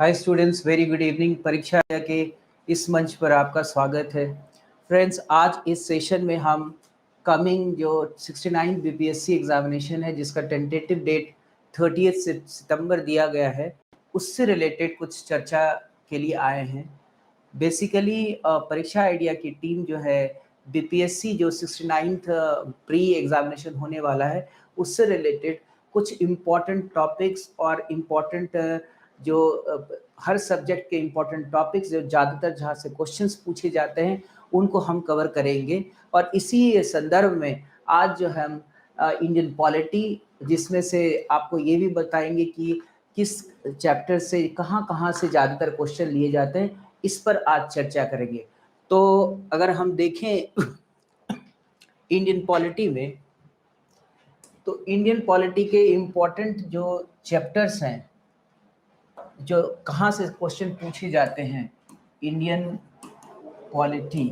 Hi students, very good evening. परीक्षा के इस मंच पर आपका स्वागत है। फ्रेंड्स, आज इस सेशन में हम कमिंग जो 69 बीपीएससी एग्जामिनेशन है जिसका टेंटेटिव डेट 30 सितंबर दिया गया है, उससे रिलेटेड कुछ चर्चा के लिए आए हैं। बेसिकली परीक्षा आइडिया की टीम जो है बीपीएससी जो 69th प्री एग्जामिनेशन होने वाला है उससे रिलेटेड कुछ इम्पॉर्टेंट टॉपिक्स और इम्पॉर्टेंट जो हर सब्जेक्ट के इम्पॉर्टेंट टॉपिक्स जो ज़्यादातर जहाँ से क्वेश्चंस पूछे जाते हैं उनको हम कवर करेंगे। और इसी संदर्भ में आज जो हम इंडियन पॉलिटी, जिसमें से आपको ये भी बताएंगे कि किस चैप्टर से कहाँ से ज़्यादातर क्वेश्चन लिए जाते हैं, इस पर आज चर्चा करेंगे। तो अगर हम देखें इंडियन पॉलिटी में, तो इंडियन पॉलिटी के इम्पोर्टेंट जो चैप्टर्स हैं जो कहाँ से क्वेश्चन पूछे जाते हैं इंडियन पॉलिटी,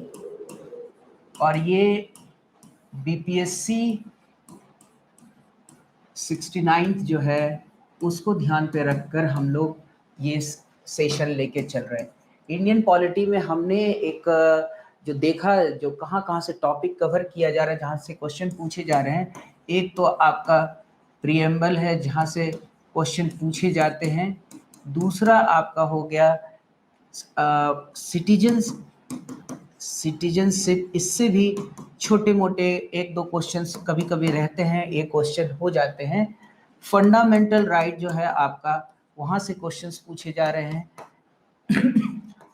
और ये बीपीएससी 69 जो है उसको ध्यान पे रखकर हम लोग ये सेशन लेके चल रहे हैं। इंडियन पॉलिटी में हमने एक जो देखा, जो कहाँ से टॉपिक कवर किया जा रहा है, जहाँ से क्वेश्चन पूछे जा रहे हैं। एक तो आपका प्रीएम्बल है जहाँ से क्वेश्चन पूछे जाते हैं। दूसरा आपका हो गया सिटीजनशिप। इससे भी छोटे मोटे एक दो क्वेश्चंस कभी कभी रहते हैं, एक क्वेश्चन हो जाते हैं। फंडामेंटल राइट जो है आपका, वहाँ से क्वेश्चंस पूछे जा रहे हैं।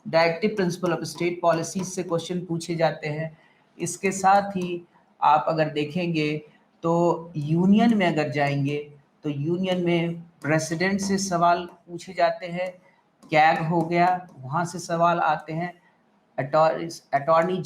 Directive principle of state policies से क्वेश्चन पूछे जाते हैं। इसके साथ ही आप अगर देखेंगे तो यूनियन में अगर जाएंगे तो यूनियन में प्रेसिडेंट से सवाल पूछे जाते हैं। कैग हो गया, वहाँ से सवाल आते हैं। अटॉर्नी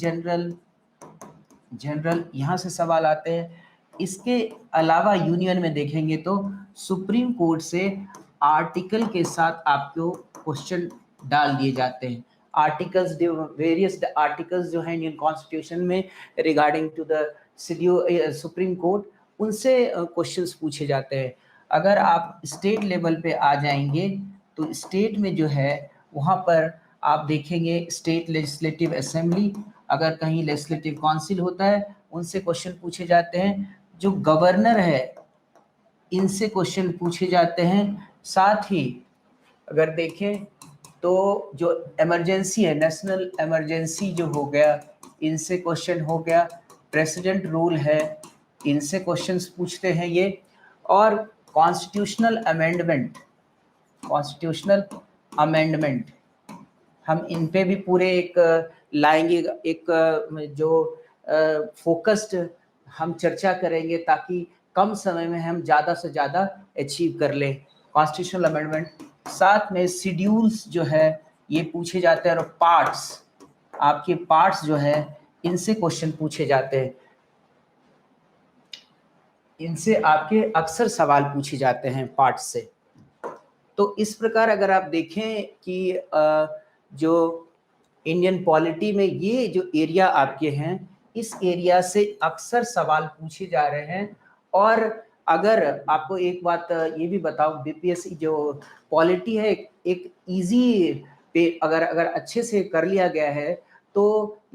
जनरल यहाँ से सवाल आते हैं। इसके अलावा यूनियन में देखेंगे तो सुप्रीम कोर्ट से आर्टिकल के साथ आपको क्वेश्चन डाल दिए जाते हैं। आर्टिकल्स, वेरियस आर्टिकल्स जो हैं इंडियन कॉन्स्टिट्यूशन में regarding to the supreme court, उनसे क्वेश्चंस पूछे जाते हैं। अगर आप स्टेट लेवल पे आ जाएंगे तो स्टेट में जो है वहाँ पर आप देखेंगे स्टेट लेजिस्लेटिव असेंबली, अगर कहीं लेजिस्लेटिव काउंसिल होता है उनसे क्वेश्चन पूछे जाते हैं। जो गवर्नर है इनसे क्वेश्चन पूछे जाते हैं। साथ ही अगर देखें तो जो इमरजेंसी है, नेशनल इमरजेंसी जो हो गया, इनसे क्वेश्चन हो गया। प्रेसिडेंट रूल है, इनसे क्वेश्चंस पूछते हैं ये। और कॉन्स्टिट्यूशनल अमेंडमेंट हम इन पे भी पूरे एक लाएंगे, एक जो फोकस्ड हम चर्चा करेंगे ताकि कम समय में हम ज़्यादा से ज़्यादा अचीव कर लें कॉन्स्टिट्यूशनल अमेंडमेंट। साथ में शेड्यूल्स जो है ये पूछे जाते हैं, और आपके पार्ट्स जो है इनसे क्वेश्चन पूछे जाते हैं। इनसे आपके अक्सर सवाल पूछे जाते हैं पार्ट्स से। तो इस प्रकार अगर आप देखें कि जो इंडियन पॉलिटी में ये जो एरिया आपके हैं, इस एरिया से अक्सर सवाल पूछे जा रहे हैं। और अगर आपको एक बात ये भी बताऊं, बीपीएससी जो पॉलिटी है एक इजी पे अगर अच्छे से कर लिया गया है तो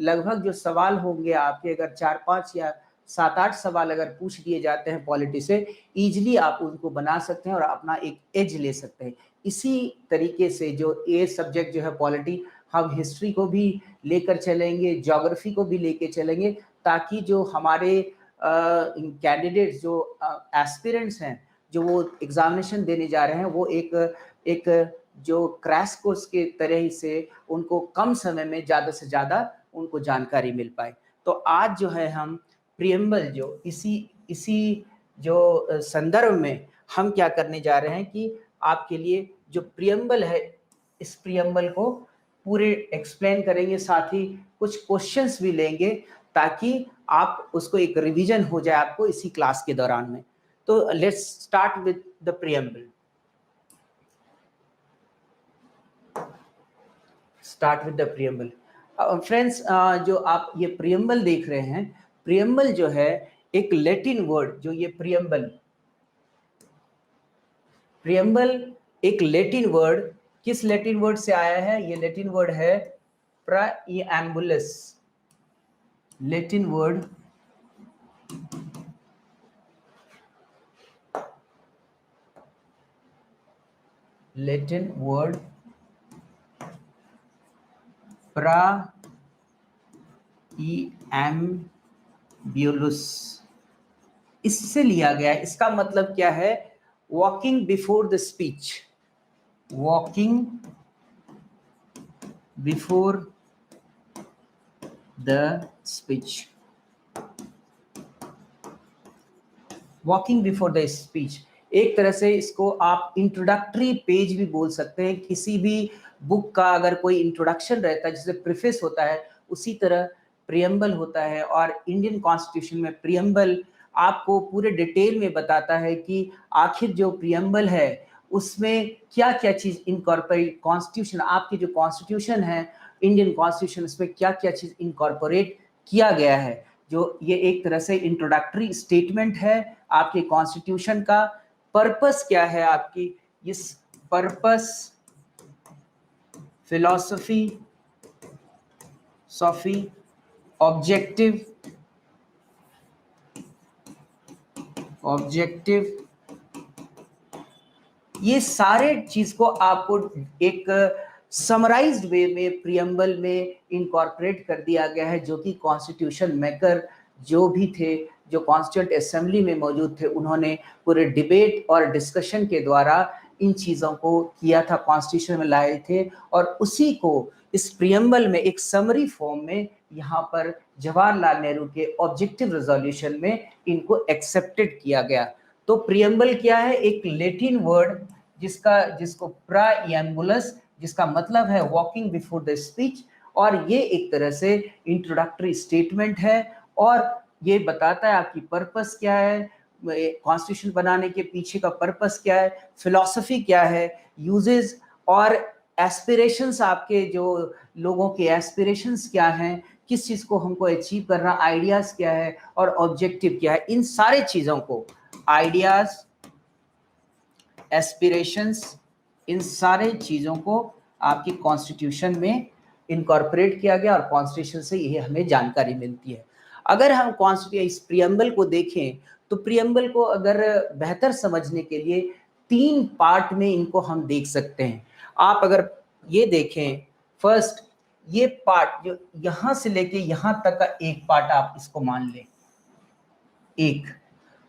लगभग जो सवाल होंगे आपके, अगर 4-5 या 7-8 सवाल अगर पूछ दिए जाते हैं पॉलिटी से, इजीली आप उनको बना सकते हैं और अपना एक एज ले सकते हैं। इसी तरीके से जो ए सब्जेक्ट जो है पॉलिटी, हम हिस्ट्री को भी लेकर चलेंगे, ज्योग्राफी को भी लेकर चलेंगे, ताकि जो हमारे कैंडिडेट्स जो एस्पिरेंट्स हैं, जो वो एग्जामिनेशन देने जा रहे हैं, वो एक जो क्रैश कोर्स के तरह से उनको कम समय में ज़्यादा से ज़्यादा उनको जानकारी मिल पाए। तो आज जो है हम प्रीएम्बल जो इसी जो संदर्भ में हम क्या करने जा रहे हैं कि आपके लिए जो प्रीएम्बल है, इस प्रीएम्बल को पूरे एक्सप्लेन करेंगे, साथ ही कुछ क्वेश्चंस भी लेंगे ताकि आप उसको एक रिवीजन हो जाए आपको इसी क्लास के दौरान में। तो let's start with the preamble. Friends, जो आप ये प्रीएम्बल देख रहे हैं, प्रीएम्बल जो है एक लैटिन वर्ड, जो ये प्रीएम्बल एक लैटिन वर्ड किस लैटिन वर्ड से आया है? ये लैटिन वर्ड है प्रीएम्बुलस। लैटिन वर्ड प्रीएम्बुलस इससे लिया गया है। इसका मतलब क्या है? Walking before the speech, walking before the speech, walking before the speech. एक तरह से इसको आप इंट्रोडक्टरी पेज भी बोल सकते हैं। किसी भी बुक का अगर कोई इंट्रोडक्शन रहता है, जैसे प्रीफेस होता है, उसी तरह प्रियम्बल होता है। और इंडियन कॉन्स्टिट्यूशन में प्रियम्बल आपको पूरे डिटेल में बताता है कि आखिर जो प्रियम्बल है उसमें क्या क्या चीज इनकॉर्पोरेट, कॉन्स्टिट्यूशन, आपकी जो कॉन्स्टिट्यूशन है इंडियन कॉन्स्टिट्यूशन, उसमें क्या क्या चीज इनकॉर्पोरेट किया गया है। जो ये एक तरह से इंट्रोडक्टरी स्टेटमेंट है आपके कॉन्स्टिट्यूशन का। पर्पस क्या है आपकी? इस पर्पस, फिलॉसफी, ऑब्जेक्टिव, ये सारे चीज को आपको एक समराइज्ड वे में प्रियम्बल में इनकॉर्पोरेट कर दिया गया है, जो कि कॉन्स्टिट्यूशन मेकर जो भी थे, जो कॉन्स्टिट्यूंट असेंबली में मौजूद थे, उन्होंने पूरे डिबेट और डिस्कशन के द्वारा इन चीज़ों को किया था, कॉन्स्टिट्यूशन में लाए थे। और उसी को इस प्रियम्बल में एक समरी फॉर्म में यहाँ पर जवाहरलाल नेहरू के ऑब्जेक्टिव रेजोल्यूशन में इनको एक्सेप्टेड किया गया। तो प्रियम्बल क्या है? एक लैटिन वर्ड जिसको प्रीएम्बुलस, जिसका मतलब है वॉकिंग बिफोर द स्पीच, और ये एक तरह से इंट्रोडक्टरी स्टेटमेंट है और ये बताता है आपकी पर्पस क्या है, कॉन्स्टिट्यूशन बनाने के पीछे का पर्पस क्या है, फिलॉसफी क्या है, यूजेस और एस्पिरेशंस, आपके जो लोगों के एस्पिरेशंस क्या हैं, किस चीज़ को हमको अचीव करना, आइडियाज़ क्या है और ऑब्जेक्टिव क्या है। इन सारे चीज़ों को, आइडियाज़, एस्पिरेशंस, इन सारे चीज़ों को आपकी कॉन्स्टिट्यूशन में इनकॉर्पोरेट किया गया और कॉन्स्टिट्यूशन से ये हमें जानकारी मिलती है। अगर हम कॉन्स्टिट्यूशन इस प्रियम्बल को देखें तो प्रियम्बल को अगर बेहतर समझने के लिए 3 पार्ट में इनको हम देख सकते हैं। आप अगर ये देखें, फर्स्ट ये पार्ट जो यहाँ से लेके यहाँ तक का एक पार्ट आप इसको मान लें, एक।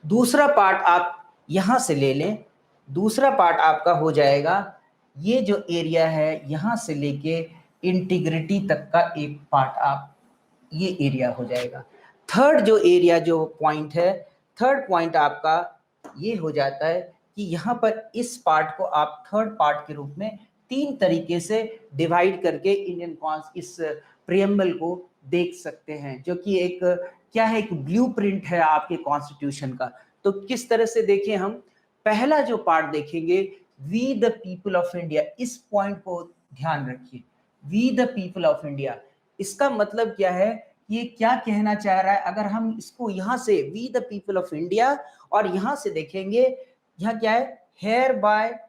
दूसरा पार्ट आप यहाँ से ले लें, दूसरा पार्ट आपका हो जाएगा ये जो एरिया है यहाँ से लेके इंटीग्रिटी तक का एक पार्ट, आप ये एरिया हो जाएगा। थर्ड जो एरिया, जो पॉइंट है, थर्ड पॉइंट आपका ये हो जाता है कि यहाँ पर इस पार्ट को आप थर्ड पार्ट के रूप में 3 तरीके से डिवाइड करके इंडियन इस प्रियम्बल को देख सकते हैं, जो कि एक क्या है, एक ब्लूप्रिंट है आपके कॉन्स्टिट्यूशन का। तो किस तरह से देखें हम? पहला जो पार्ट देखेंगे, we the people of India, इस पॉइंट को ध्यान रखिए, we the people of India. इसका मतलब क्या है? ये क्या कहना चाह रहा है? अगर हम इसको यहाँ से we the people of India और यहाँ से देखेंगे, यहाँ क्या है? Hereby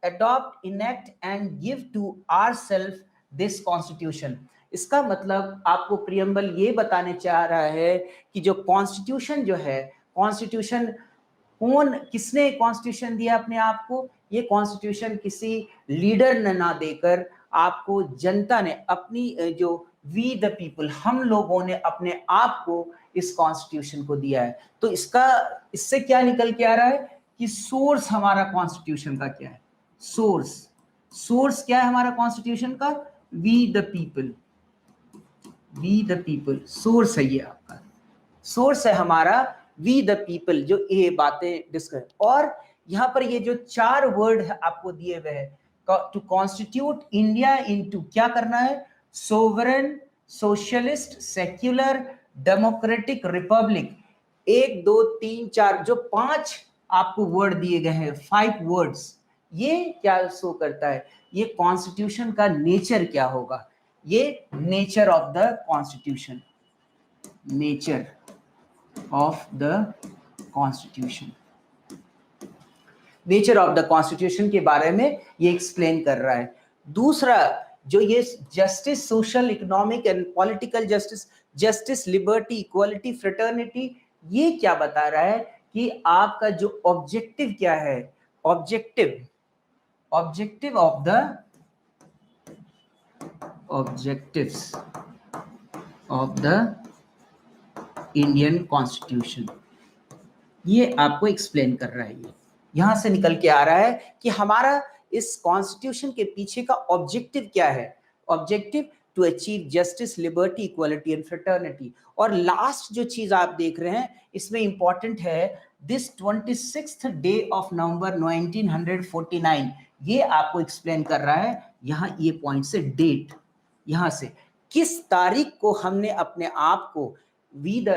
adopt, enact and give to ourselves this constitution. इसका मतलब आपको प्रियम्बल ये बताने चाह रहा है कि जो कॉन्स्टिट्यूशन जो है, कॉन्स्टिट्यूशन कौन, किसने कॉन्स्टिट्यूशन दिया अपने आप को? ये कॉन्स्टिट्यूशन किसी लीडर ने ना देकर आपको जनता ने, अपनी जो वी द पीपल, हम लोगों ने अपने आप को इस कॉन्स्टिट्यूशन को दिया है। तो इससे क्या निकल के आ रहा है कि सोर्स हमारा कॉन्स्टिट्यूशन का क्या है? सोर्स क्या है हमारा कॉन्स्टिट्यूशन का? We the people, we the people source है, ये आपका सोर्स है हमारा वी द पीपल, जो ये बातें डिस्कस। और यहाँ पर ये जो 4 वर्ड है आपको दिए हुए हैं, टू कॉन्स्टिट्यूट इंडिया इनटू, क्या करना है? Sovereign, socialist, secular, democratic Republic. 1 2 3 4 जो 5 आपको वर्ड दिए गए हैं, 5 वर्ड्स, ये क्या शो करता है? ये कॉन्स्टिट्यूशन का नेचर क्या होगा? ये nature of the constitution, nature of the constitution, nature of the constitution के बारे में ये एक्सप्लेन कर रहा है। दूसरा जो ये justice, social, economic and political justice, justice, liberty, equality, fraternity, ये क्या बता रहा है कि आपका जो ऑब्जेक्टिव क्या है, objective of the objectives of the Indian constitution, ये आपको एक्सप्लेन कर रहा है। ये यहां से निकल के आ रहा है कि हमारा इस कॉन्स्टिट्यूशन के पीछे का ऑब्जेक्टिव क्या है, objective to achieve justice, liberty, equality and fraternity. और लास्ट जो चीज आप देख रहे हैं इसमें इंपॉर्टेंट है, this 26th day of November 1949, ये आपको एक्सप्लेन कर रहा है। यहाँ ये पॉइंट से डेट, यहां से किस तारीख को हमने अपने आप को वी द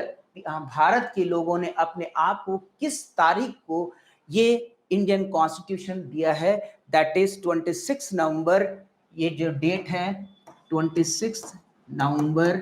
भारत के लोगों ने अपने आप को किस तारीख को ये इंडियन कॉन्स्टिट्यूशन दिया है, दैट इज 26 नवंबर। ये जो डेट है 26 नवंबर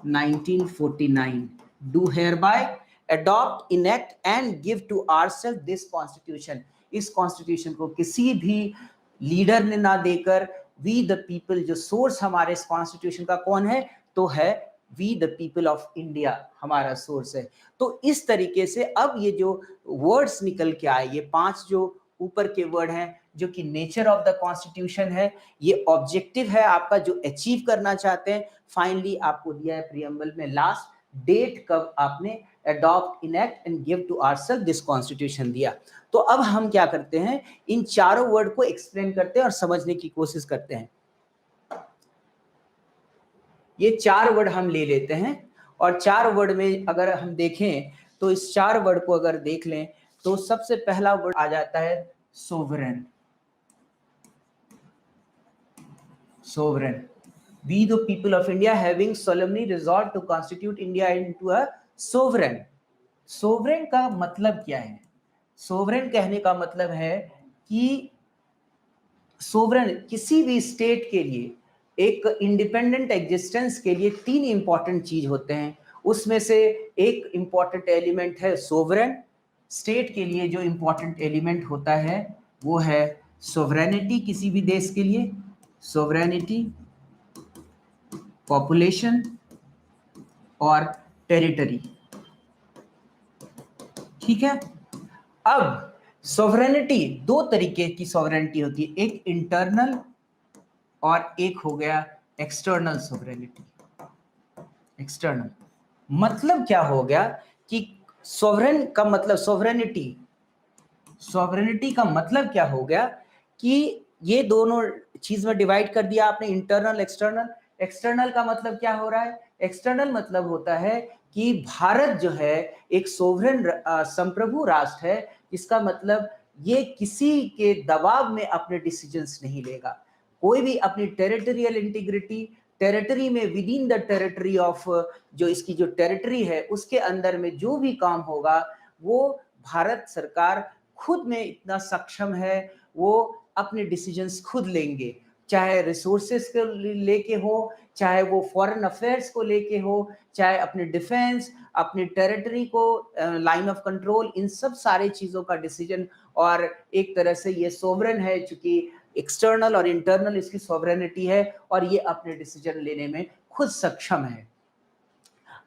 1949, do hereby adopt, enact and give to ourselves this constitution। इस कॉन्स्टिट्यूशन को किसी भी लीडर ने ना देकर, वी द पीपल, जो सोर्स हमारे इस कॉन्स्टिट्यूशन का कौन है, तो है we the people of India, हमारा सोर्स है। तो इस तरीके से अब ये जो वर्ड्स निकल के आए, ये 5 जो ऊपर के वर्ड हैं, जो कि नेचर ऑफ द कॉन्स्टिट्यूशन है, ये ऑब्जेक्टिव है आपका जो अचीव करना चाहते हैं। फाइनली आपको दिया है प्रीएम्बल में लास्ट डेट, कब आपने adopt, enact and give to ourselves this constitution दिया। तो अब हम क्या करते हैं, इन चारों वर्ड को एक्सप्लेन करते हैं और समझने की कोशिश करते हैं। ये 4 वर्ड हम ले लेते हैं और 4 वर्ड में अगर हम देखें तो इस 4 वर्ड को अगर देख लें तो सबसे पहला वर्ड आ जाता है sovereign. Sovereign, we the people of India having solemnly resolved to constitute India into a sovereign। Sovereign का मतलब क्या है? सोवरेन कहने का मतलब है कि सोवरेन किसी भी स्टेट के लिए, एक इंडिपेंडेंट एग्जिस्टेंस के लिए 3 इंपॉर्टेंट चीज होते हैं। उसमें से एक इंपॉर्टेंट एलिमेंट है सोवरेन। स्टेट के लिए जो इंपॉर्टेंट एलिमेंट होता है वो है सोवरेनिटी, किसी भी देश के लिए सोवरेनिटी, पॉपुलेशन और टेरिटरी। ठीक है। अब सोवरेनिटी, 2 तरीके की सोवरेनिटी होती है, एक इंटरनल और एक हो गया एक्सटर्नल सोवरेनिटी। एक्सटर्नल मतलब क्या हो गया कि सोवरेन का मतलब सोवरेनिटी, सॉवरेनिटी का मतलब क्या हो गया कि ये दोनों चीज में डिवाइड कर दिया आपने, इंटरनल, एक्सटर्नल। एक्सटर्नल का मतलब क्या हो रहा है? एक्सटर्नल मतलब होता है कि भारत जो है एक सोवरेन संप्रभु राष्ट्र है, इसका मतलब ये किसी के दबाव में अपने डिसीजंस नहीं लेगा। कोई भी अपनी टेरिटोरियल इंटीग्रिटी, टेरिटरी में, with in the territory of, जो इसकी जो टेरिटरी है उसके अंदर में जो भी काम होगा वो भारत सरकार खुद में इतना सक्षम है, वो अपने डिसीजंस खुद लेंगे, चाहे रिसोर्सेस को लेके हो, चाहे वो फॉरेन अफेयर्स को लेके हो, चाहे अपने डिफेंस, अपने टेरिटरी को, लाइन ऑफ कंट्रोल, इन सब सारे चीजों का डिसीजन। और एक तरह से ये सोवरेन है, चूंकि एक्सटर्नल और इंटरनल इसकी सोवरेनिटी है और ये अपने डिसीजन लेने में खुद सक्षम है।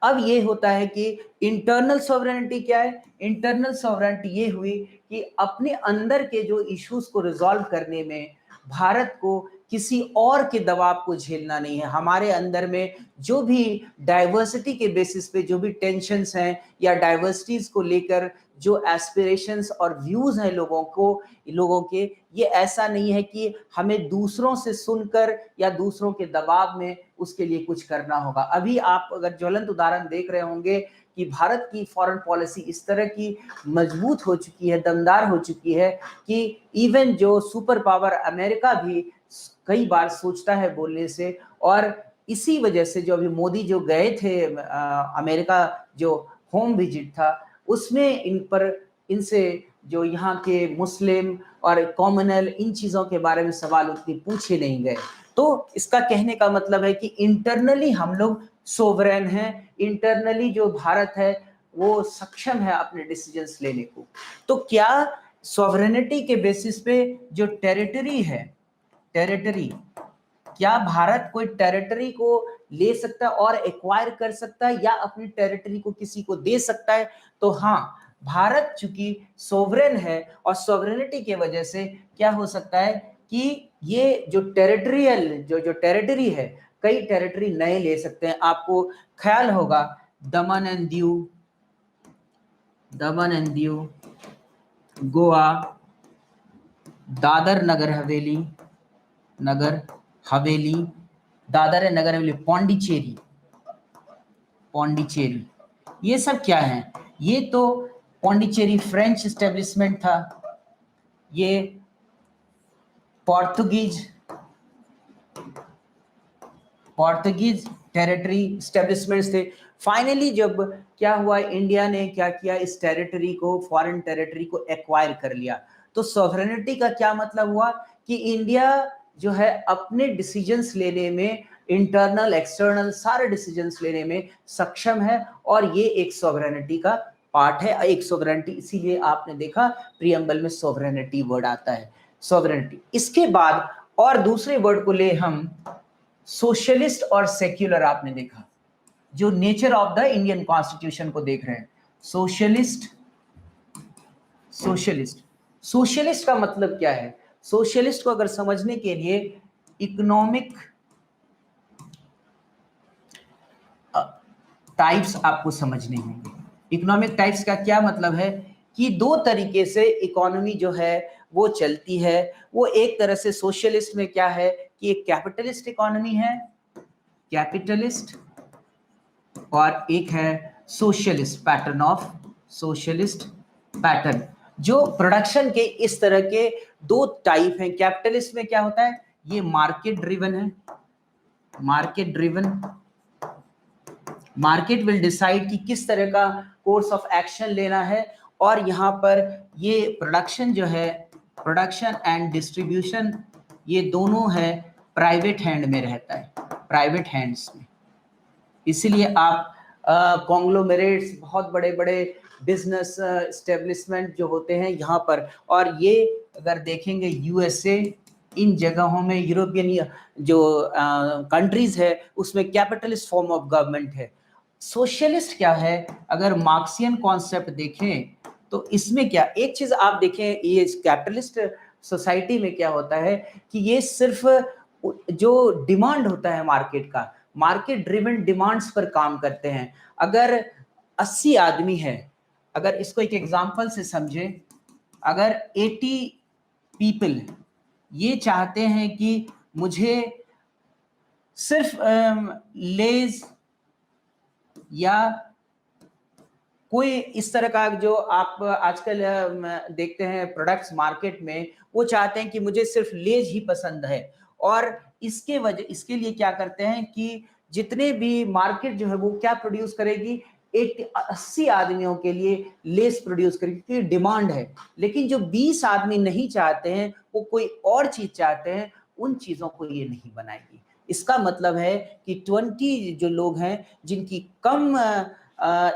अब ये होता है कि इंटरनल सॉवरेनिटी क्या है? इंटरनल सॉवरेनिटी ये हुई कि अपने अंदर के जो इश्यूज को रिजॉल्व करने में भारत को किसी और के दबाव को झेलना नहीं है। हमारे अंदर में जो भी डाइवर्सिटी के बेसिस पे जो भी टेंशन्स हैं या डाइवर्सिटीज को लेकर जो एस्पिरेशंस और व्यूज हैं लोगों के, ये ऐसा नहीं है कि हमें दूसरों से सुनकर या दूसरों के दबाव में उसके लिए कुछ करना होगा। अभी आप अगर ज्वलंत उदाहरण देख रहे होंगे कि भारत की फॉरेन पॉलिसी इस तरह की मजबूत हो चुकी है, दमदार हो चुकी है कि इवन जो सुपर पावर अमेरिका भी कई बार सोचता है बोलने से। और इसी वजह से जो अभी मोदी जो गए थे अमेरिका, जो होम विजिट था, उसमें इनसे जो यहाँ के मुस्लिम और कॉमनवेल्थ, इन चीजों के बारे में सवाल उतनी पूछे नहीं गए। तो इसका कहने का मतलब है कि इंटरनली हम लोग सोवरेन हैं, इंटरनली जो भारत है वो सक्षम है अपने डिसीजंस लेने को। तो क्या सोवरेनिटी के बेसिस पे जो टेरिटरी है, टेरिटरी, क्या भारत कोई टेरिटरी को ले सकता है और एक्वायर कर सकता है या अपनी टेरिटरी को किसी को दे सकता है? तो हाँ, भारत चूंकि सोवरेन है और सोवरेनिटी की वजह से क्या हो सकता है कि ये जो टेरिटरियल जो टेरिटरी है, कई टेरिटरी नए ले सकते हैं। आपको ख्याल होगा दमन एंड दीव, गोवा, दादर नगर हवेली, दादर है नगर हवेली, पौंडीचेरी, ये सब क्या है? ये तो पौंडीचेरी फ्रेंच एस्टेब्लिशमेंट था, ये पोर्तुगीज टेरिटरी एस्टेब्लिशमेंट्स थे। फाइनली जब क्या हुआ, इंडिया ने क्या किया, इस टेरिटरी को, फॉरेन टेरिटरी को एक्वायर कर लिया। तो सॉवरेनिटी का क्या मतलब हुआ कि इंडिया जो है अपने डिसीजंस लेने में, इंटरनल एक्सटर्नल सारे डिसीजंस लेने में सक्षम है, और ये एक सॉवरेनिटी का पार्ट है। एक सॉवरेनिटी, इसीलिए आपने देखा प्रीएम्बल में सॉवरेनिटी वर्ड आता है, सॉवरेनिटी। इसके बाद और दूसरे वर्ड को ले हम सोशलिस्ट और सेक्युलर। आपने देखा जो nature of the Indian constitution को देख रहे हैं, सोशलिस्ट का मतलब क्या है? सोशलिस्ट को अगर समझने के लिए इकोनॉमिक टाइप्स आपको समझने होंगे। इकोनॉमिक टाइप्स का क्या मतलब है कि दो तरीके से इकोनॉमी जो है वो चलती है। वो एक तरह से सोशलिस्ट में क्या है कि एक कैपिटलिस्ट इकोनॉमी है, कैपिटलिस्ट, और एक है socialist pattern of socialist pattern, जो प्रोडक्शन के इस तरह के दो टाइप हैं। कैपिटलिस्ट में क्या होता है, ये मार्केट ड्रिवन है, मार्केट विल डिसाइड कि किस तरह का कोर्स ऑफ एक्शन लेना है, और यहाँ पर ये प्रोडक्शन जो है, प्रोडक्शन एंड डिस्ट्रीब्यूशन, ये दोनों है प्राइवेट हैंड में रहता है, प्राइवेट हैंड्स में। इसीलिए आप कॉन्ग्लोमेरेट्स, बहुत बड़े बड़े बिजनेस एस्टेब्लिशमेंट जो होते हैं यहाँ पर, और ये अगर देखेंगे यूएसए, इन जगहों में, यूरोपियन जो कंट्रीज है उसमें कैपिटलिस्ट फॉर्म ऑफ गवर्नमेंट है। सोशलिस्ट क्या है, अगर मार्क्सियन कॉन्सेप्ट देखें तो इसमें क्या, एक चीज आप देखें, ये कैपिटलिस्ट सोसाइटी में क्या होता है कि ये सिर्फ जो डिमांड होता है मार्केट का, मार्केट ड्रिवन डिमांड्स पर काम करते हैं। अगर 80 आदमी है, अगर इसको एक एग्जांपल से समझे, अगर 80 पीपल ये चाहते हैं कि मुझे सिर्फ लेज या कोई इस तरह का, जो आप आजकल देखते हैं प्रोडक्ट्स मार्केट में, वो चाहते हैं कि मुझे सिर्फ लेज ही पसंद है, और इसके लिए क्या करते हैं कि जितने भी मार्केट जो है वो क्या प्रोड्यूस करेगी, 80 आदमियों के लिए लेस प्रोड्यूस करेगी, क्योंकि डिमांड है। लेकिन जो 20 आदमी नहीं चाहते हैं, वो कोई और चीज चाहते हैं, उन चीजों को ये नहीं बनाएगी। इसका मतलब है कि 20 जो लोग हैं जिनकी कम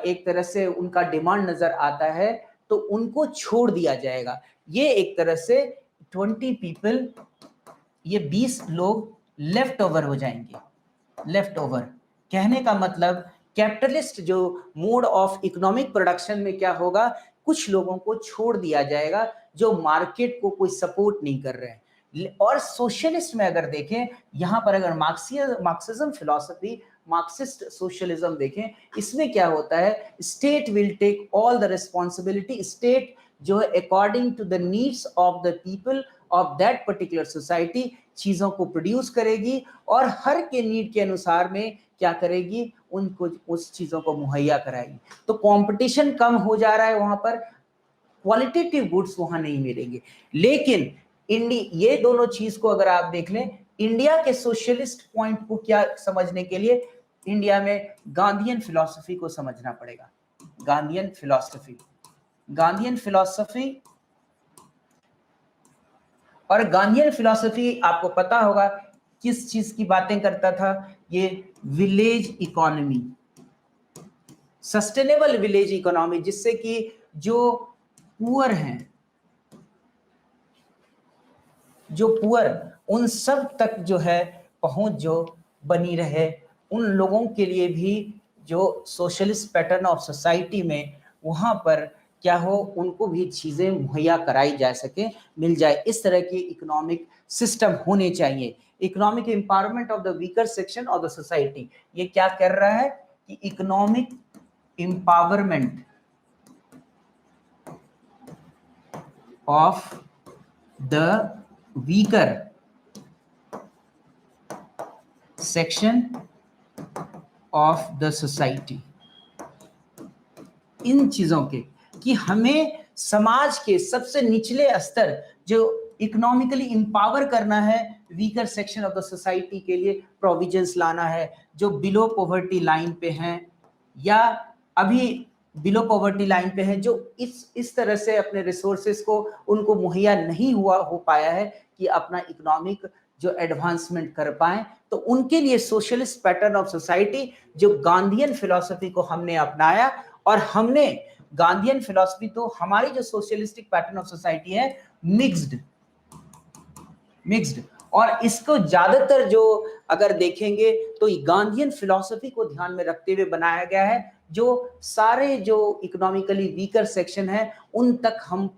एक तरह से उनका डिमांड नजर आता है, तो उनको छोड़ दिया जाएगा। ये एक तरह से 20 पीपल, ये 20 लोग लेफ्ट ओवर हो जाएंगे। लेफ्ट ओवर कहने का मतलब, कैपिटलिस्ट जो मोड ऑफ इकोनॉमिक प्रोडक्शन में क्या होगा, कुछ लोगों को छोड़ दिया जाएगा जो मार्केट को कोई सपोर्ट नहीं कर रहे हैं। और सोशलिस्ट में अगर देखें, यहां पर अगर मार्क्सिज्म फिलॉसफी, मार्क्सिस्ट सोशलिज्म देखें, इसमें क्या होता है, state will take all the responsibility. State जो है according to the needs of the people of that particular society चीजों को प्रोड्यूस करेगी, और हर के नीड के अनुसार में क्या करेगी, उनको उस चीजों को मुहैया कराएगी। तो कंपटीशन कम हो जा रहा है वहां पर, क्वालिटेटिव गुड्स वहां नहीं मिलेंगे। लेकिन ये दोनों चीज को अगर आप देख लें, इंडिया के सोशलिस्ट पॉइंट को क्या समझने के लिए, इंडिया में गांधीयन फिलॉसफी को समझना पड़ेगा। गांधीयन फिलॉसफी, और गांधीयन फिलॉसफी आपको पता होगा किस चीज की बातें करता था, ये village economy, sustainable village economy, जिससे कि जो पुअर हैं, जो पुअर उन सब तक जो है पहुंच जो बनी रहे, उन लोगों के लिए भी जो सोशलिस्ट पैटर्न ऑफ सोसाइटी में वहाँ पर क्या हो, उनको भी चीज़ें मुहैया कराई जा सके, मिल जाए। इस तरह के इकोनॉमिक सिस्टम होने चाहिए। Economic empowerment of the weaker section of the society, ये क्या कर रहा है कि economic empowerment of the weaker section of the society, इन चीजों के कि हमें समाज के सबसे निचले स्तर जो इकोनॉमिकली इंपावर करना है, weaker section of the society के लिए प्रोविजंस लाना है, जो बिलो पॉवर्टी लाइन पे हैं या अभी बिलो पॉवर्टी लाइन पे हैं, जो इस तरह से अपने रिसोर्सेज को उनको मुहैया नहीं हो पाया है कि अपना इकोनॉमिक जो एडवांसमेंट कर पाए, तो उनके लिए सोशलिस्ट पैटर्न ऑफ सोसाइटी, जो गांधीयन फिलॉसफी को हमने अपनाया, और हमने गांधीयन फिलॉसफी तो हमारी जो सोशलिस्टिक पैटर्न ऑफ सोसाइटी है मिक्स्ड, और इसको ज्यादातर जो अगर देखेंगे तो गांधीयन फिलॉसफी को ध्यान में रखते हुए बनाया गया है, जो सारे जो इकोनॉमिकली वीकर सेक्शन है उन तक हम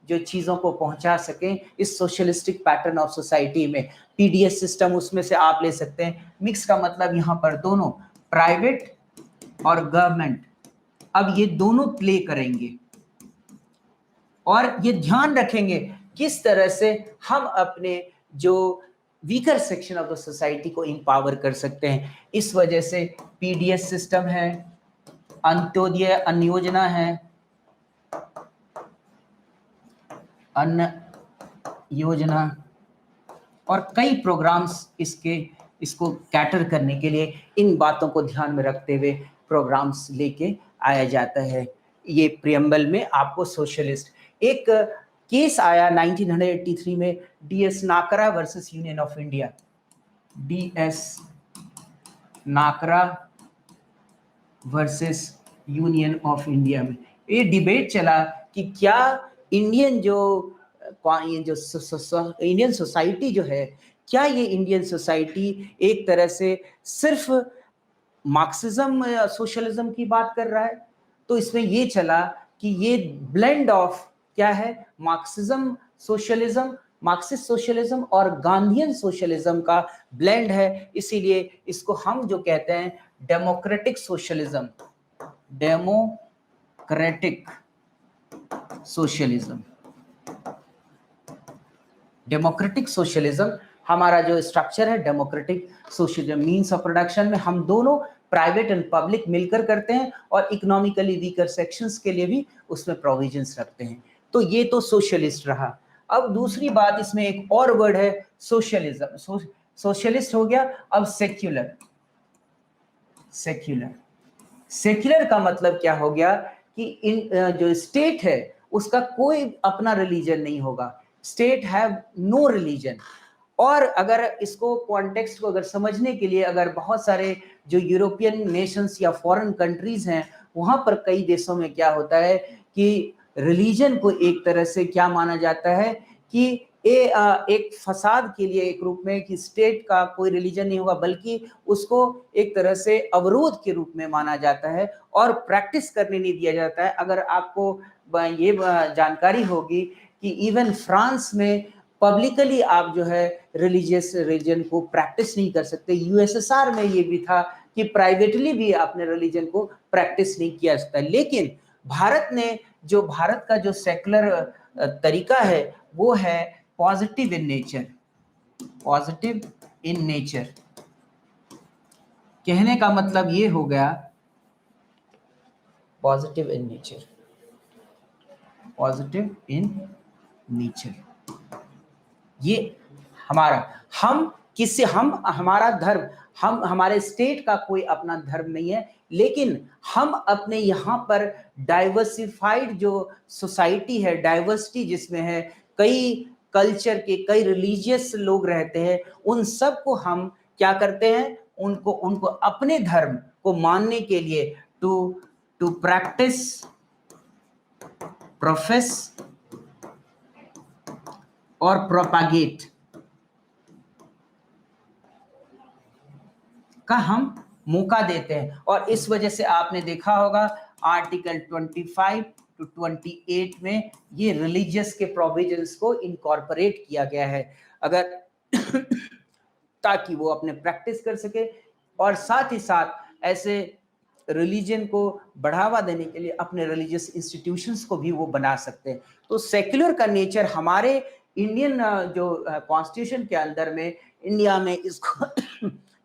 जो चीजों को पहुंचा सकें इस सोशलिस्टिक पैटर्न ऑफ सोसाइटी में। पीडीएस सिस्टम उसमें से आप ले सकते हैं। मिक्स का मतलब यहाँ पर दोनों प्राइवेट और गवर्नमेंट, अब ये दोनों प्ले करेंगे और ये ध्यान रखेंगे किस तरह से हम अपने जो weaker section of the society को इंपावर कर सकते हैं। इस वजह से पीडीएस सिस्टम है, अंत्योदय अन्न योजना है, अन्न योजना, और कई प्रोग्राम्स इसको कैटर करने के लिए इन बातों को ध्यान में रखते हुए प्रोग्राम्स लेके आया जाता है। ये प्रियम्बल में आपको सोशलिस्ट एक केस आया 1983 में, DS Nakara versus Union of India, DS Nakara versus Union of India में ये डिबेट चला कि क्या इंडियन जो इंडियन सोसाइटी जो है, क्या ये इंडियन सोसाइटी एक तरह से सिर्फ मार्क्सिज्म सोशलिज्म की बात कर रहा है। तो इसमें ये चला कि ये ब्लेंड ऑफ क्या है, मार्क्सिज्म सोशलिज्म, मार्क्सिस्ट सोशलिज्म और गांधीयन सोशलिज्म का ब्लेंड है। इसीलिए इसको हम जो कहते हैं democratic socialism, democratic socialism. Democratic socialism हमारा जो स्ट्रक्चर है, democratic socialism means of production में हम दोनों प्राइवेट एंड पब्लिक मिलकर करते हैं और इकोनॉमिकली वीकर सेक्शंस के लिए भी उसमें प्रोविजंस रखते हैं। तो ये तो सोशलिस्ट रहा। अब दूसरी बात, इसमें एक और वर्ड है सोशलिज्म। सोशलिस्ट हो गया, अब सेक्युलर। सेक्युलर का मतलब क्या हो गया कि इन जो स्टेट है उसका कोई अपना रिलीजन नहीं होगा, स्टेट हैव नो रिलीजन। और अगर इसको कॉन्टेक्स्ट को अगर समझने के लिए, अगर बहुत सारे जो यूरोपियन नेशंस या फॉरेन कंट्रीज हैं, वहां पर कई देशों में क्या होता है कि रिलीजन को एक तरह से क्या माना जाता है कि एक फसाद के लिए एक रूप में कि स्टेट का कोई रिलीजन नहीं होगा, बल्कि उसको एक तरह से अवरोध के रूप में माना जाता है और प्रैक्टिस करने नहीं दिया जाता है। अगर आपको ये जानकारी होगी कि इवन फ्रांस में पब्लिकली आप जो है रिलीजियस रिलीजन को प्रैक्टिस नहीं कर सकते। यूएसएसआर में ये भी था कि प्राइवेटली भी अपने रिलीजन को प्रैक्टिस नहीं किया सकता। लेकिन भारत ने जो भारत का जो सेकुलर तरीका है वो है positive in nature. Positive in nature कहने का मतलब ये हो गया, positive in nature, positive in nature, ये हमारा, हम हमारा धर्म, हम हमारे स्टेट का कोई अपना धर्म नहीं है, लेकिन हम अपने यहाँ पर डाइवर्सिफाइड जो सोसाइटी है, डाइवर्सिटी जिसमें है, कई कल्चर के, कई रिलीजियस लोग रहते हैं, उन सब को हम क्या करते हैं, उनको अपने धर्म को मानने के लिए टू प्रैक्टिस, प्रोफेस और प्रोपागेट का हम मौका देते हैं। और इस वजह से आपने देखा होगा आर्टिकल 25 to 28 में ये रिलीजियस के प्रोविजंस को इनकॉर्पोरेट किया गया है, अगर ताकि वो अपने प्रैक्टिस कर सके और साथ ही साथ ऐसे रिलीजन को बढ़ावा देने के लिए अपने रिलीजियस इंस्टीट्यूशंस को भी वो बना सकते हैं। तो सेक्युलर का नेचर हमारे इंडियन जो कॉन्स्टिट्यूशन के अंदर में इंडिया में इसको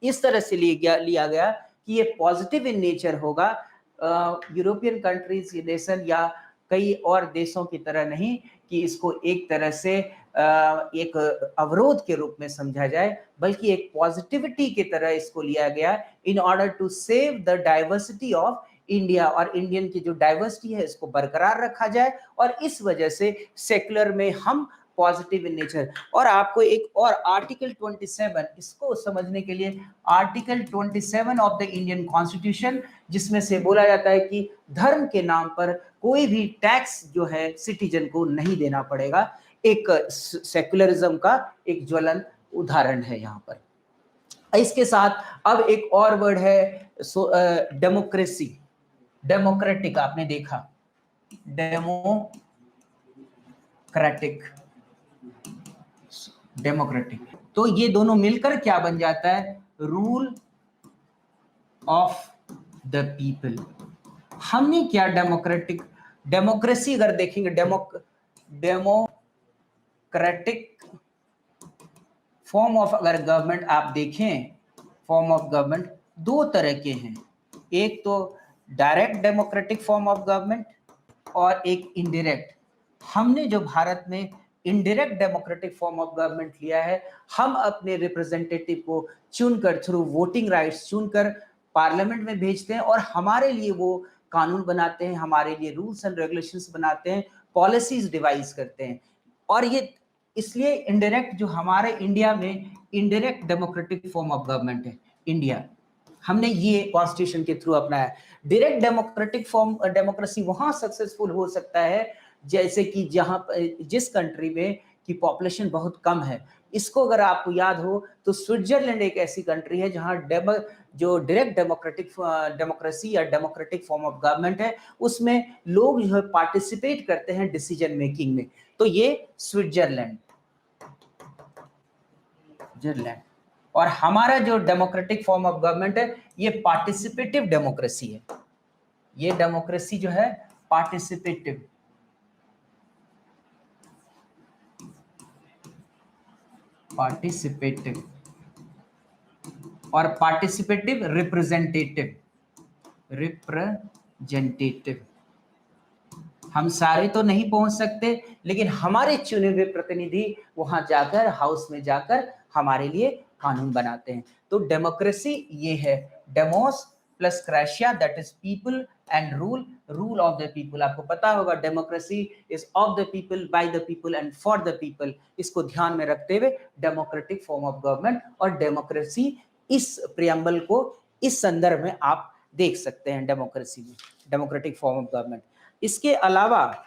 इस तरह से लिया गया कि ये पॉजिटिव इन नेचर होगा। यूरोपियन कंट्रीज नेशन या कई और देशों की तरह नहीं कि इसको एक तरह से एक अवरोध के रूप में समझा जाए, बल्कि एक पॉजिटिविटी की तरह इसको लिया गया in order to save the diversity of India, और इंडियन की जो डाइवर्सिटी है इसको बरकरार रखा जाए। और इस वजह से सेक्युलर में हम पॉजिटिव इन नेचर। और आपको एक और आर्टिकल 27 इसको समझने के लिए, article 27 of the Indian constitution, जिसमें से बोला जाता है कि धर्म के नाम पर कोई भी टैक्स जो है सिटीजन को नहीं देना पड़ेगा, एक सेक्युलरिज्म का एक ज्वलन उदाहरण है यहाँ पर। इसके साथ अब एक और वर्ड है डेमोक्रेसी, डेमोक्रेटिक, आपने देखा डेमोक्रेटिक, तो ये दोनों मिलकर क्या बन जाता है, रूल ऑफ द पीपल। हमने क्या डेमोक्रेटिक, डेमोक्रेसी अगर देखेंगे, डेमोक्रेटिक फॉर्म ऑफ अगर गवर्नमेंट आप देखें, फॉर्म ऑफ गवर्नमेंट दो तरह के हैं, एक तो direct democratic form of government और एक इनडायरेक्ट। हमने जो भारत में indirect democratic form of government लिया है, हम अपने रिप्रेजेंटेटिव को चुनकर, थ्रू वोटिंग राइट्स चुनकर पार्लियामेंट में भेजते हैं और हमारे लिए वो कानून बनाते हैं, हमारे लिए रूल्स एंड रेगुलेशंस बनाते हैं, पॉलिसीज डिवाइस करते हैं। और ये इसलिए इनडायरेक्ट जो हमारे इंडिया में indirect democratic form of government है इंडिया, हमने ये कॉन्स्टिट्यूशन के थ्रू अपनाया। डायरेक्ट डेमोक्रेटिक फॉर्म डेमोक्रेसी वहां सक्सेसफुल हो सकता है जैसे कि जहां जिस कंट्री में की पॉपुलेशन बहुत कम है। इसको अगर आपको याद हो तो स्विट्जरलैंड एक ऐसी कंट्री है जहां जो डायरेक्ट डेमोक्रेटिक डेमोक्रेसी या डेमोक्रेटिक फॉर्म ऑफ गवर्नमेंट है, उसमें लोग जो है पार्टिसिपेट करते हैं डिसीजन मेकिंग में। तो ये स्विट्जरलैंड और हमारा जो डेमोक्रेटिक फॉर्म ऑफ गवर्नमेंट है ये पार्टिसिपेटिव डेमोक्रेसी है। ये डेमोक्रेसी जो है पार्टिसिपेटिव, और पार्टिसिपेटिव रिप्रेजेंटेटिव। हम सारे तो नहीं पहुंच सकते, लेकिन हमारे चुने हुए प्रतिनिधि वहां जाकर, हाउस में जाकर हमारे लिए कानून बनाते हैं। तो डेमोक्रेसी ये है, demos plus क्रेशिया, that is people, and rule of the people. आपको पता होगा democracy is of the people, by the people and for the people. इसको ध्यान में रखते हुए डेमोक्रेटिक फॉर्म ऑफ गवर्नमेंट और डेमोक्रेसी, इस प्रियम्बल को इस संदर्भ में आप देख सकते हैं, डेमोक्रेसी में डेमोक्रेटिक फॉर्म ऑफ गवर्नमेंट। इसके अलावा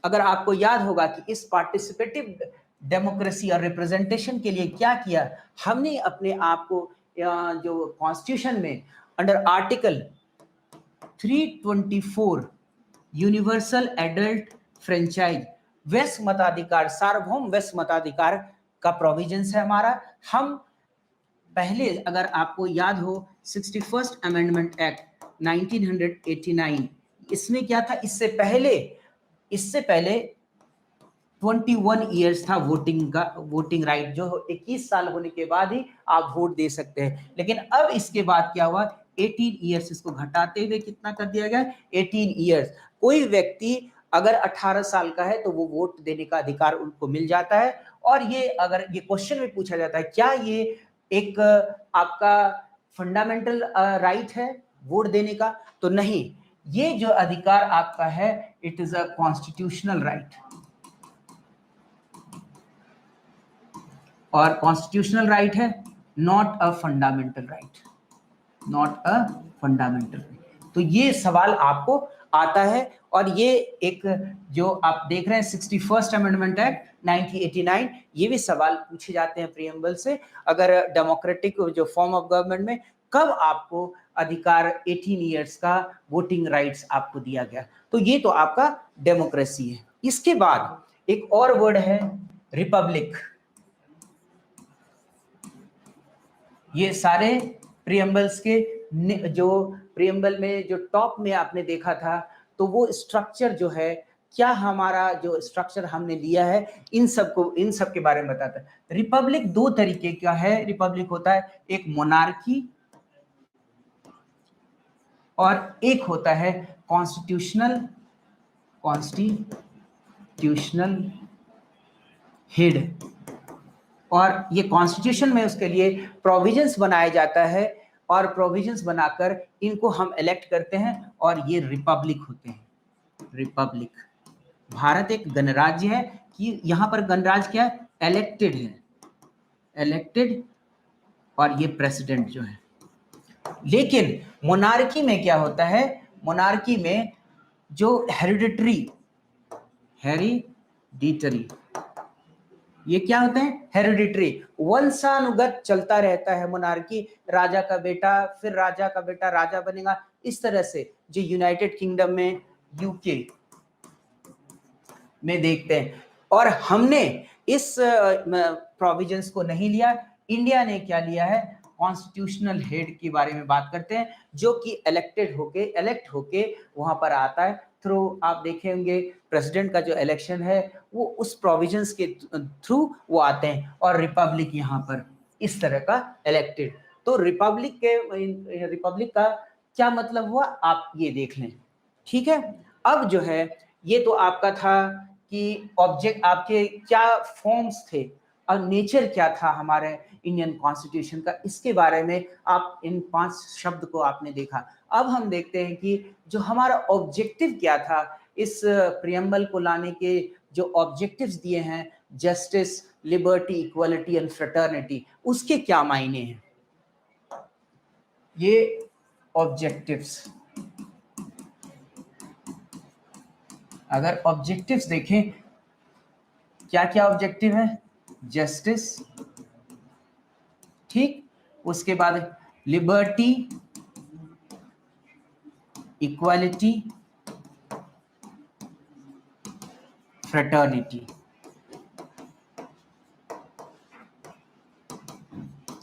अगर आपको याद होगा कि इस पार्टिसिपेटिव डेमोक्रेसी और रिप्रेजेंटेशन के लिए क्या किया, हमने अपने आप को जो कॉन्स्टिट्यूशन में under article 324 universal adult franchise, वैश्य मताधिकार, सार्वभौम वैश्य मताधिकार का प्रोविजंस है हमारा। हम पहले अगर आपको याद हो 61st अमेंडमेंट एक्ट 1989, इसमें क्या था, इससे पहले 21 ईयर्स था वोटिंग राइट, जो 21 साल होने के बाद ही आप वोट दे सकते हैं। लेकिन अब इसके बाद क्या हुआ, 18 ईयर्स, इसको घटाते हुए कितना कर दिया गया, 18 ईयर्स। कोई व्यक्ति अगर 18 साल का है तो वो वोट देने का अधिकार उनको मिल जाता है। और ये अगर ये क्वेश्चन में पूछा जाता है क्या ये एक आपका फंडामेंटल राइट है वोट देने का, तो नहीं, ये जो अधिकार आपका है it is a constitutional right, और कॉन्स्टिट्यूशनल राइट है, not a fundamental right, not a fundamental right. तो ये सवाल आपको आता है और ये एक जो आप देख रहे हैं 61st अमेंडमेंट एक्ट 1989, ये भी सवाल पूछे जाते हैं प्रीएम्बल से, अगर डेमोक्रेटिक जो फॉर्म ऑफ गवर्नमेंट में कब आपको अधिकार 18 इयर्स का वोटिंग राइट्स आपको दिया गया। तो ये तो आपका डेमोक्रेसी है। इसके बाद एक और वर्ड है रिपब्लिक। ये सारे प्रीएम्बल्स के जो प्रीएम्बल में जो टॉप में आपने देखा था, तो वो स्ट्रक्चर जो है, क्या हमारा जो स्ट्रक्चर हमने लिया है, इन सब के बारे में बताता है। रिपब्लिक दो तरीके का है। रिपब्लिक होता है एक मोनार्की और एक होता है कॉन्स्टिट्यूशनल हेड। और ये कॉन्स्टिट्यूशन में उसके लिए प्रोविजंस बनाया जाता है और प्रोविजंस बनाकर इनको हम इलेक्ट करते हैं और ये रिपब्लिक होते हैं। रिपब्लिक। भारत एक गणराज्य है कि यहाँ पर गणराज्य क्या है, इलेक्टेड है, इलेक्टेड, और ये प्रेसिडेंट जो है। लेकिन मोनार्की में क्या होता है, मोनार्की में जो हेरिडिटरी, ये क्या होते हैं, हेरिडिटरी, वंशानुगत चलता रहता है मोनार्की। राजा का बेटा, फिर राजा का बेटा राजा बनेगा, इस तरह से जो यूनाइटेड किंगडम में, यूके में देखते हैं। और हमने इस प्रोविजंस को नहीं लिया। इंडिया ने क्या लिया है, कॉन्स्टिट्यूशनल हेड के बारे में बात करते हैं, जो कि इलेक्ट होके वहां पर आता है थ्रू, आप देखे होंगे प्रेसिडेंट का जो इलेक्शन है वो उस प्रोविजंस के थ्रू वो आते हैं। और रिपब्लिक यहाँ पर इस तरह का इलेक्टेड। तो रिपब्लिक का क्या मतलब हुआ, आप ये देख लें। ठीक है, अब जो है ये तो आपका था कि ऑब्जेक्ट आपके क्या फॉर्म्स थे और नेचर क्या था हमारे इंडियन कॉन्स्टिट्यूशन का, इसके बारे में आप इन 5 शब्द को आपने देखा। अब हम देखते हैं कि जो हमारा ऑब्जेक्टिव क्या था, इस प्रीएम्बल को लाने के जो ऑब्जेक्टिव्स दिए हैं, justice, liberty, equality and fraternity, उसके क्या मायने हैं। ये ऑब्जेक्टिव्स, अगर ऑब्जेक्टिव्स देखें, क्या क्या ऑब्जेक्टिव है, जस्टिस, ठीक, उसके बाद लिबर्टी, इक्वालिटी, फ्रेटर्निटी,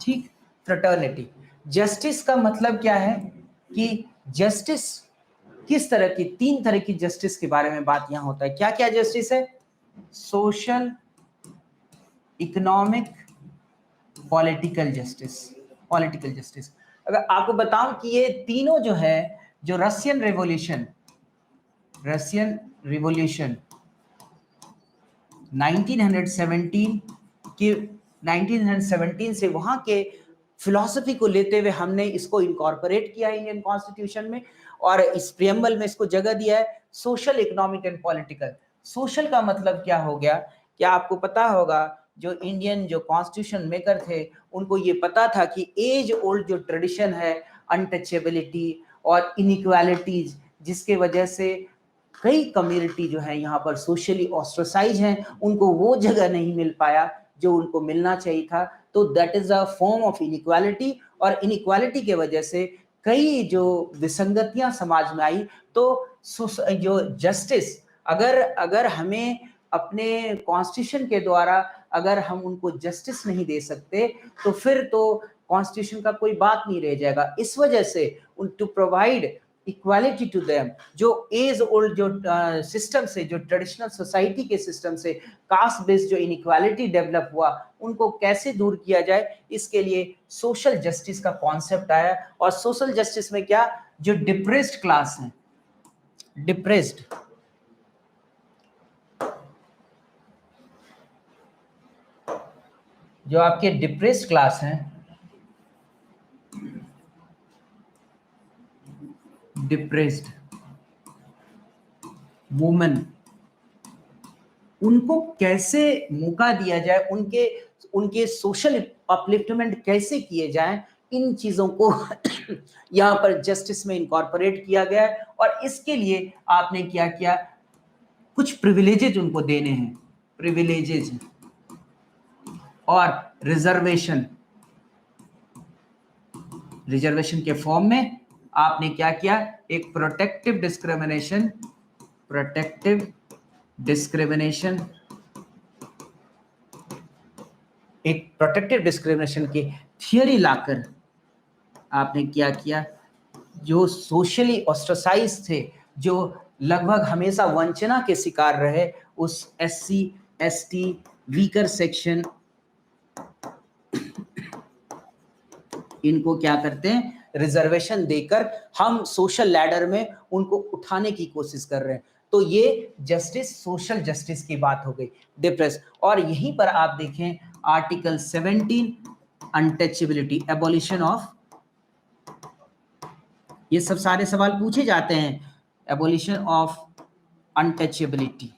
ठीक, फ्रेटर्निटी। जस्टिस का मतलब क्या है कि जस्टिस किस तरह की, 3 तरह की जस्टिस के बारे में बात यहां होता है। क्या क्या जस्टिस है, सोशल, इकोनॉमिक, पॉलिटिकल जस्टिस। अगर आपको बताऊं कि ये तीनों जो है, जो रशियन रिवॉल्यूशन 1917 से वहां के फिलॉसफी को लेते हुए हमने इसको इनकॉर्पोरेट किया है इंडियन कॉन्स्टिट्यूशन में, और इस प्रीएम्बल में इसको जगह दिया है, social, economic and political. Social का मतलब क्या हो गया, क्या आपको पता होगा, जो इंडियन जो कॉन्स्टिट्यूशन मेकर थे उनको ये पता था कि एज ओल्ड जो ट्रेडिशन है, अनटचेबिलिटी और इनइक्वालिटीज, जिसके वजह से कई कम्युनिटी जो है यहाँ पर सोशली ऑस्ट्रेसाइज हैं, उनको वो जगह नहीं मिल पाया जो उनको मिलना चाहिए था। तो that is a form of inequality, और इनइक्वालिटी के वजह से कई जो विसंगतियां समाज में आई। तो जो जस्टिस, अगर हमें अपने कॉन्स्टिट्यूशन के द्वारा अगर हम उनको जस्टिस नहीं दे सकते, तो फिर तो कॉन्स्टिट्यूशन का कोई बात नहीं रह जाएगा। इस वजह से to provide equality to them, जो एज ओल्ड जो सिस्टम से, जो ट्रेडिशनल सोसाइटी के सिस्टम से कास्ट बेस्ड जो इनइक्वालिटी डेवलप हुआ, उनको कैसे दूर किया जाए, इसके लिए सोशल जस्टिस का कॉन्सेप्ट आया। और सोशल जस्टिस में क्या, जो डिप्रेस्ड क्लास है, डिप्रेस्ड, जो आपके डिप्रेस्ड क्लास हैं, डिप्रेस्ड वुमेन, उनको कैसे मौका दिया जाए, उनके सोशल अपलिफ्टमेंट कैसे किए जाए, इन चीजों को यहाँ पर जस्टिस में इनकॉर्पोरेट किया गया है। और इसके लिए आपने क्या किया, कुछ प्रिविलेजेज उनको देने हैं, प्रिविलेजेज और रिजर्वेशन, रिजर्वेशन के फॉर्म में आपने क्या किया, एक प्रोटेक्टिव डिस्क्रिमिनेशन, प्रोटेक्टिव डिस्क्रिमिनेशन, एक प्रोटेक्टिव डिस्क्रिमिनेशन की थियरी लाकर आपने क्या किया, जो सोशली ऑस्ट्रेसाइज थे, जो लगभग हमेशा वंचना के शिकार रहे, उस एससी एसटी वीकर सेक्शन, इनको क्या करते हैं, रिजर्वेशन देकर हम सोशल लैडर में उनको उठाने की कोशिश कर रहे हैं। तो ये जस्टिस, सोशल जस्टिस की बात हो गई, डिप्रेस। और यहीं पर आप देखें आर्टिकल 17 अनटचेबिलिटी, एबॉलिशन ऑफ, ये सब सारे सवाल पूछे जाते हैं, एबॉलिशन ऑफ अनटचेबिलिटी।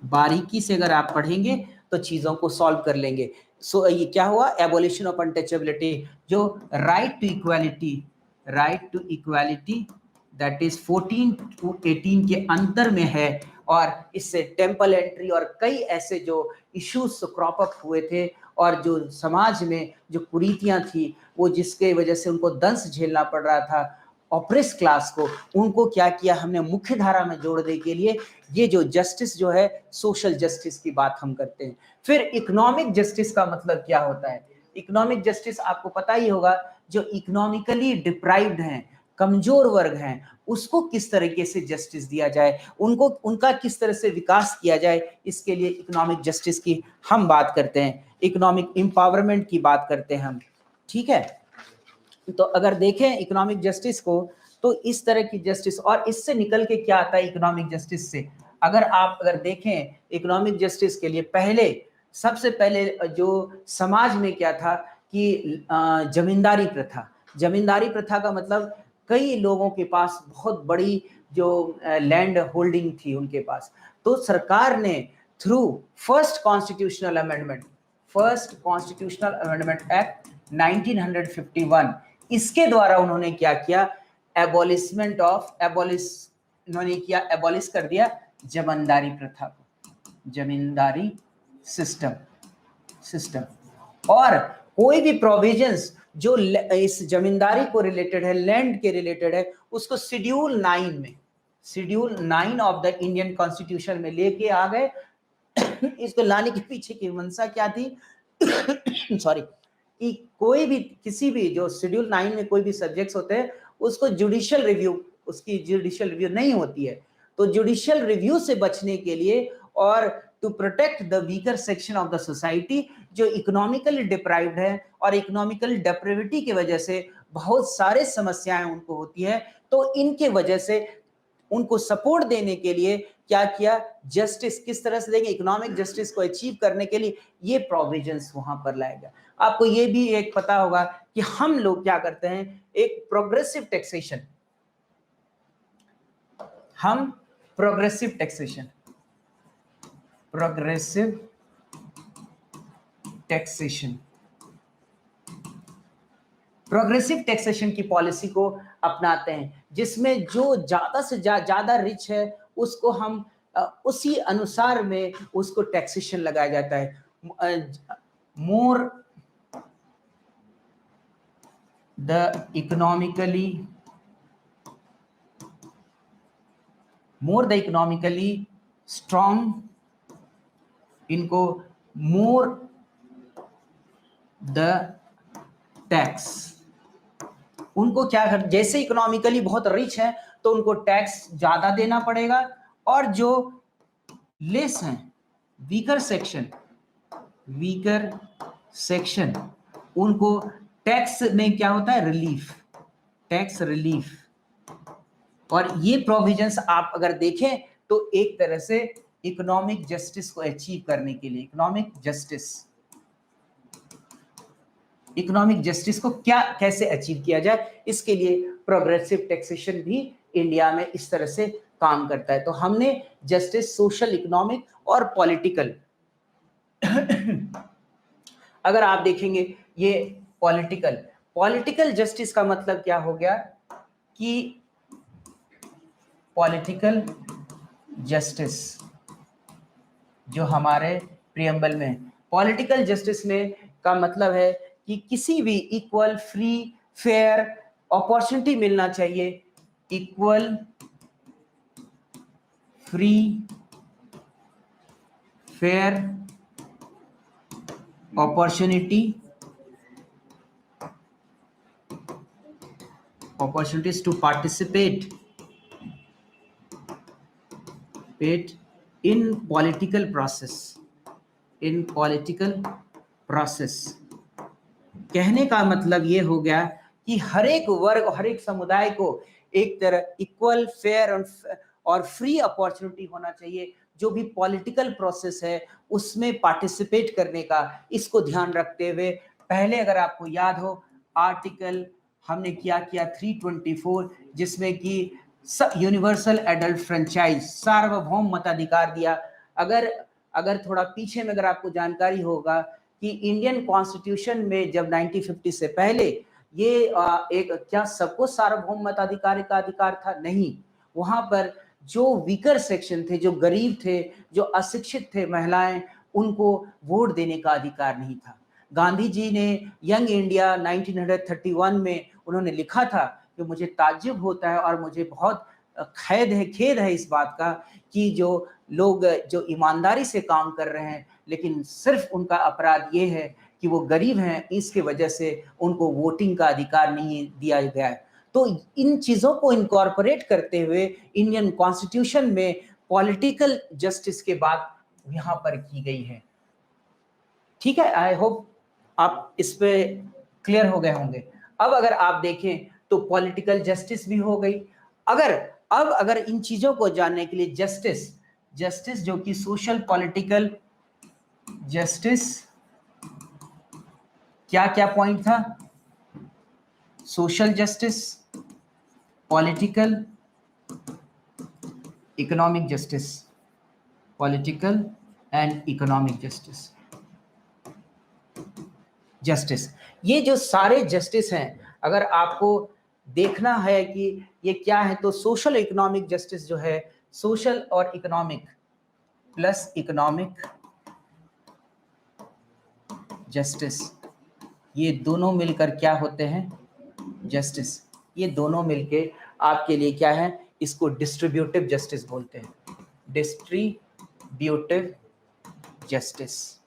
बारीकी से अगर आप पढ़ेंगे तो चीजों को सॉल्व कर लेंगे। सो ये क्या हुआ, एबॉलिशन ऑफ अनटचेबिलिटी, जो right to equality, right to equality that is 14 to 18 के अंतर में है। और इससे टेम्पल एंट्री और कई ऐसे जो इश्यूज क्रॉप अप हुए थे और जो समाज में जो कुरीतियां थी, वो जिसके वजह से उनको दंश झेलना पड़ रहा था ऑप्रेस क्लास को, उनको क्या किया हमने मुख्य धारा में जोड़ने के लिए ये जो जस्टिस जो है, सोशल जस्टिस की बात हम करते हैं। फिर इकोनॉमिक जस्टिस का मतलब क्या होता है, इकोनॉमिक जस्टिस आपको पता ही होगा, जो इकोनॉमिकली डिप्राइव्ड हैं, कमजोर वर्ग हैं, उसको किस तरीके से जस्टिस दिया जाए, उनको उनका किस तरह से विकास किया जाए, इसके लिए इकोनॉमिक जस्टिस की हम बात करते हैं, इकोनॉमिक एम्पावरमेंट की बात करते हैं हम, ठीक है। तो अगर देखें इकोनॉमिक जस्टिस को, तो इस तरह की जस्टिस, और इससे निकल के क्या आता है इकोनॉमिक जस्टिस से, अगर देखें इकोनॉमिक जस्टिस के लिए पहले, सबसे पहले जो समाज में क्या था कि जमींदारी प्रथा, जमींदारी प्रथा का मतलब कई लोगों के पास बहुत बड़ी जो लैंड होल्डिंग थी उनके पास, तो सरकार ने through first constitutional amendment, first constitutional amendment act 1951, इसके द्वारा उन्होंने क्या किया, एबॉलिशमेंट ऑफ, उन्होंने किया, एबॉलिश कर दिया जमींदारी प्रथा को, जमींदारी सिस्टम। और कोई भी प्रोविजंस जो इस जमींदारी को रिलेटेड है, लैंड के रिलेटेड है, उसको schedule 9 of the Indian constitution में लेके आ गए। इसको लाने के पीछे की मंशा क्या थी सॉरी, कि कोई भी, किसी भी जो शेड्यूल 9 में कोई भी सब्जेक्ट्स होते हैं, उसको जुडिशियल रिव्यू, उसकी जुडिशियल रिव्यू नहीं होती है, तो जुडिशियल रिव्यू से बचने के लिए और to protect the weaker section of the society, जो इकोनॉमिकली डिप्राइव्ड है और इकोनॉमिकल डेप्रेविटी की वजह से बहुत सारे समस्याएं उनको होती है, तो इनके वजह से उनको सपोर्ट देने के लिए क्या किया, जस्टिस किस तरह से देंगे, इकोनॉमिक जस्टिस को अचीव करने के लिए ये प्रोविजंस वहां पर लाएगा। आपको ये भी एक पता होगा कि हम लोग क्या करते हैं, एक प्रोग्रेसिव टैक्सेशन, हम प्रोग्रेसिव टैक्सेशन की पॉलिसी को अपनाते हैं, जिसमें जो ज्यादा से ज्यादा रिच है उसको हम उसी अनुसार में उसको टैक्सेशन लगाया जाता है। मोर द इकोनॉमिकली स्ट्रॉन्ग, इनको मोर द टैक्स, उनको क्या कर, जैसे इकोनॉमिकली बहुत रिच है तो उनको टैक्स ज्यादा देना पड़ेगा, और जो लेस हैं, वीकर सेक्शन, उनको टैक्स में क्या होता है, टैक्स रिलीफ। और ये प्रोविजंस आप अगर देखें तो एक तरह से इकोनॉमिक जस्टिस को अचीव करने के लिए, इकोनॉमिक जस्टिस को क्या कैसे अचीव किया जाए, इसके लिए प्रोग्रेसिव टैक्सेशन भी इंडिया में इस तरह से काम करता है। तो हमने जस्टिस, सोशल, इकोनॉमिक और पॉलिटिकल अगर आप देखेंगे ये पॉलिटिकल जस्टिस का मतलब क्या हो गया कि पॉलिटिकल जस्टिस जो हमारे प्रियम्बल में, पॉलिटिकल जस्टिस में का मतलब है कि किसी भी इक्वल, फ्री, फेयर अपॉर्चुनिटी मिलना चाहिए, equal, free, fair opportunities to participate in political process। कहने का मतलब ये हो गया कि हर एक वर्ग, हर एक समुदाय को एक तरह इक्वल, फेयर और फ्री अपॉर्चुनिटी होना चाहिए जो भी पॉलिटिकल प्रोसेस है उसमें पार्टिसिपेट करने का। इसको ध्यान रखते हुए पहले अगर आपको याद हो आर्टिकल हमने क्या किया 324, जिसमें कि यूनिवर्सल एडल्ट फ्रेंचाइज, सार्वभौम मताधिकार दिया। अगर थोड़ा पीछे में अगर आपको जानकारी होगा कि इंडियन कॉन्स्टिट्यूशन में जब 1950 से पहले ये एक क्या सबको सार्वभौम मताधिकार का अधिकार था? नहीं, वहां पर जो वीकर सेक्शन थे, जो गरीब थे, जो अशिक्षित थे, महिलाएं, उनको वोट देने का अधिकार नहीं था। गांधी जी ने यंग इंडिया 1931 में उन्होंने लिखा था कि मुझे ताज्जुब होता है और मुझे बहुत खेद है इस बात का कि जो लोग जो ईमानदारी से काम कर रहे हैं लेकिन सिर्फ उनका अपराध ये है कि वो गरीब हैं, इसके वजह से उनको वोटिंग का अधिकार नहीं दिया गया है। तो इन चीजों को इनकॉर्पोरेट करते हुए इंडियन कॉन्स्टिट्यूशन में पॉलिटिकल जस्टिस के बात यहां पर की गई है। ठीक है, आई होप आप इस पे क्लियर हो गए होंगे। अब अगर आप देखें तो पॉलिटिकल जस्टिस भी हो गई। अगर इन चीजों को जानने के लिए जस्टिस जो कि सोशल पॉलिटिकल जस्टिस, क्या क्या पॉइंट था? Social justice, political, economic justice, political and economic justice. ये जो सारे जस्टिस हैं, अगर आपको देखना है कि ये क्या है तो सोशल इकोनॉमिक जस्टिस जो है, सोशल और इकोनॉमिक प्लस इकोनॉमिक जस्टिस, ये दोनों मिलकर क्या होते हैं? जस्टिस। ये दोनों मिलके आपके लिए क्या है? इसको डिस्ट्रीब्यूटिव जस्टिस बोलते हैं, डिस्ट्रीब्यूटिव जस्टिस,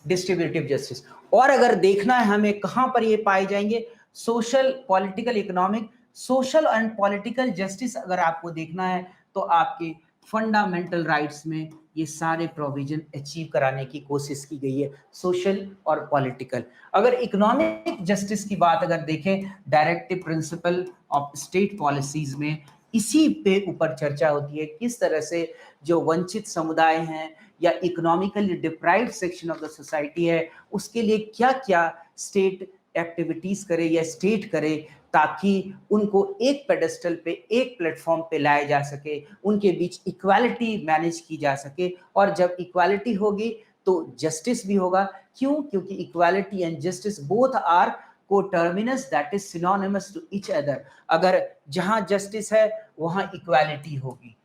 डिस्ट्रीब्यूटिव जस्टिस। और अगर देखना है हमें कहां पर ये पाए जाएंगे, social, political, economic, social and political justice अगर आपको देखना है तो आपके फंडामेंटल राइट्स में ये सारे प्रोविजन अचीव कराने की कोशिश की गई है, सोशल और पॉलिटिकल। अगर इकोनॉमिक जस्टिस की बात अगर देखें, directive principle of state policies में इसी पे ऊपर चर्चा होती है, किस तरह से जो वंचित समुदाय हैं या economically deprived section of the society है, उसके लिए क्या क्या स्टेट एक्टिविटीज करे या स्टेट करे ताकि उनको एक पेडेस्टल पे, एक प्लेटफॉर्म पे लाया जा सके, उनके बीच इक्वालिटी मैनेज की जा सके। और जब इक्वालिटी होगी तो जस्टिस भी होगा। क्यों? क्योंकि equality and justice both are coterminous, that is synonymous to each other. अगर जहां जस्टिस है वहां इक्वालिटी होगी,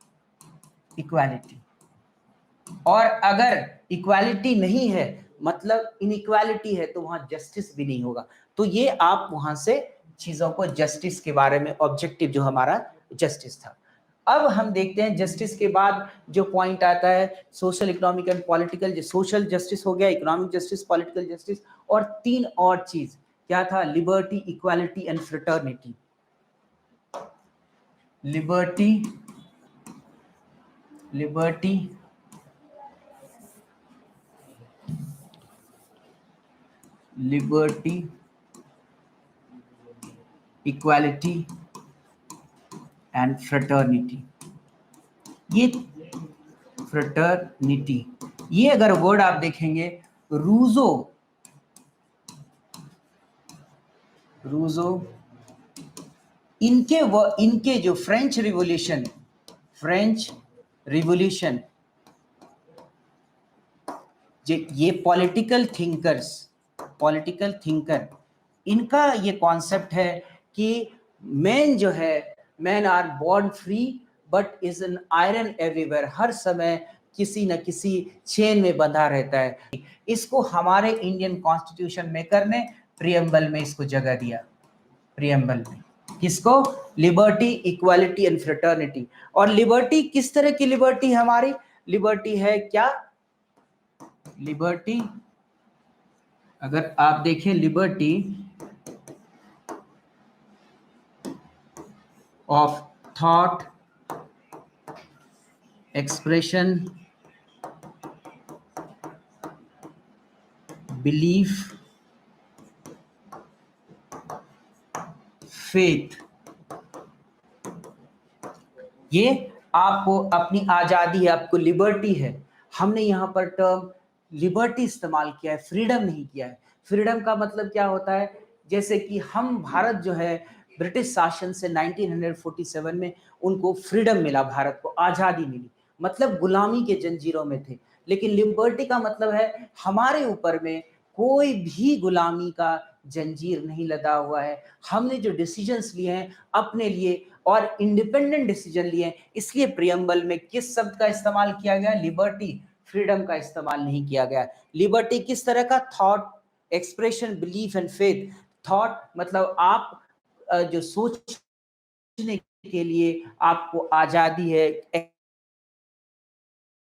इक्वालिटी। और अगर इक्वालिटी नहीं है मतलब इनइक्वालिटी है तो वहां जस्टिस भी नहीं होगा। तो ये आप वहां से चीजों को जस्टिस के बारे में ऑब्जेक्टिव जो हमारा जस्टिस था। अब हम देखते हैं जस्टिस के बाद जो पॉइंट आता है social, economic and political. Social justice हो गया, इकोनॉमिक जस्टिस, पॉलिटिकल जस्टिस, और तीन और चीज क्या था? Liberty, equality and fraternity. Liberty, equality and fraternity. ये फ्रेटर्निटी, ये अगर वर्ड आप देखेंगे रूजो इनके जो फ्रेंच रिवॉल्यूशन ये पॉलिटिकल थिंकर, इनका ये कॉन्सेप्ट है कि man are born free but is an iron everywhere, हर समय किसी न किसी चेन में बंधा रहता है। इसको हमारे इंडियन कॉन्स्टिट्यूशन मेकर ने प्रियम्बल में इसको जगह दिया। प्रियम्बल में किसको? Liberty, equality and fraternity. और लिबर्टी किस तरह की लिबर्टी? हमारी लिबर्टी है क्या? लिबर्टी, अगर आप देखें, liberty of thought, expression, belief, faith, ये आपको अपनी आजादी है, आपको लिबर्टी है। हमने यहां पर टर्म लिबर्टी इस्तेमाल किया है, फ्रीडम नहीं किया है। फ्रीडम का मतलब क्या होता है? जैसे कि हम भारत जो है ब्रिटिश शासन से 1947 में उनको फ्रीडम मिला, भारत को आजादी मिली, मतलब गुलामी के जंजीरों में थे। लेकिन लिबर्टी का मतलब है हमारे ऊपर में कोई भी गुलामी का जंजीर नहीं लदा हुआ है। हमने जो डिसीजंस लिए हैं अपने लिए और इंडिपेंडेंट डिसीजन लिए, इसलिए प्रियम्बल में किस शब्द का इस्तेमाल किया गया? लिबर्टी, फ्रीडम का इस्तेमाल नहीं किया गया। लिबर्टी किस तरह का? Thought, expression, belief and faith. Thought मतलब आप जो सोचने के लिए आपको आजादी है,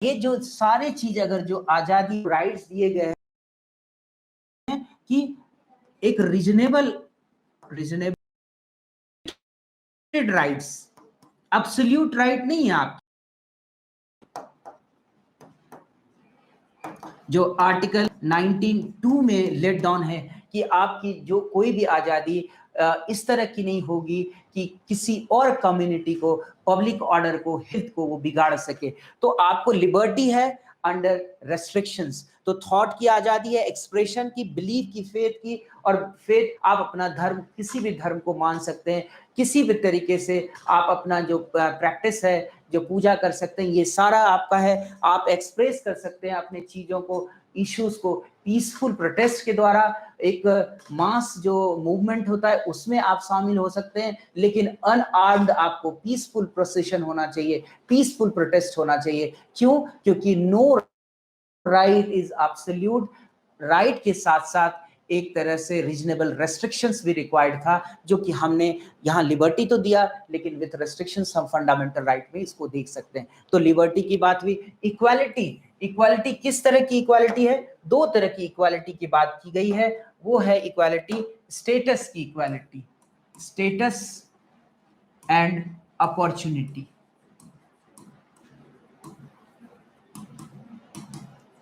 ये जो सारे चीज, अगर जो आजादी, राइट्स दिए गए हैं कि एक रीजनेबल राइट्स, एब्सोल्यूट राइट नहीं है आप। जो आर्टिकल 19(2) में लेट डाउन है कि आपकी जो कोई भी आजादी इस तरह की नहीं होगी कि किसी और कम्युनिटी को, पब्लिक ऑर्डर को, हित को वो बिगाड़ सके। तो आपको लिबर्टी है अंडर रेस्ट्रिक्शंस। तो थॉट की आजादी है, एक्सप्रेशन की, बिलीफ की, फेथ की। और फेथ, आप अपना धर्म, किसी भी धर्म को मान सकते हैं, किसी भी तरीके से आप अपना जो प्रैक्टिस है, जो पूजा कर सकते हैं, ये सारा आपका है। आप एक्सप्रेस कर सकते हैं अपने चीजों को, इश्यूज को पीसफुल प्रोटेस्ट के द्वारा। एक मास जो मूवमेंट होता है उसमें आप शामिल हो सकते हैं, लेकिन अनआर्म्ड आपको पीसफुल प्रोसेशन होना चाहिए, पीसफुल प्रोटेस्ट होना चाहिए। क्यों? क्योंकि no right is absolute. Right के साथ साथ एक तरह से रीजनेबल रेस्ट्रिक्शंस भी रिक्वायर्ड था, जो कि हमने यहाँ लिबर्टी तो दिया, लेकिन विद रेस्ट्रिक्शंस हम फंडामेंटल राइट में इसको देख सकते हैं। तो लिबर्टी की बात हुई। इक्वालिटी, इक्वालिटी किस तरह की इक्वालिटी है? दो तरह की इक्वालिटी की बात की गई है। वो है इक्वालिटी स्टेटस की, equality status and opportunity.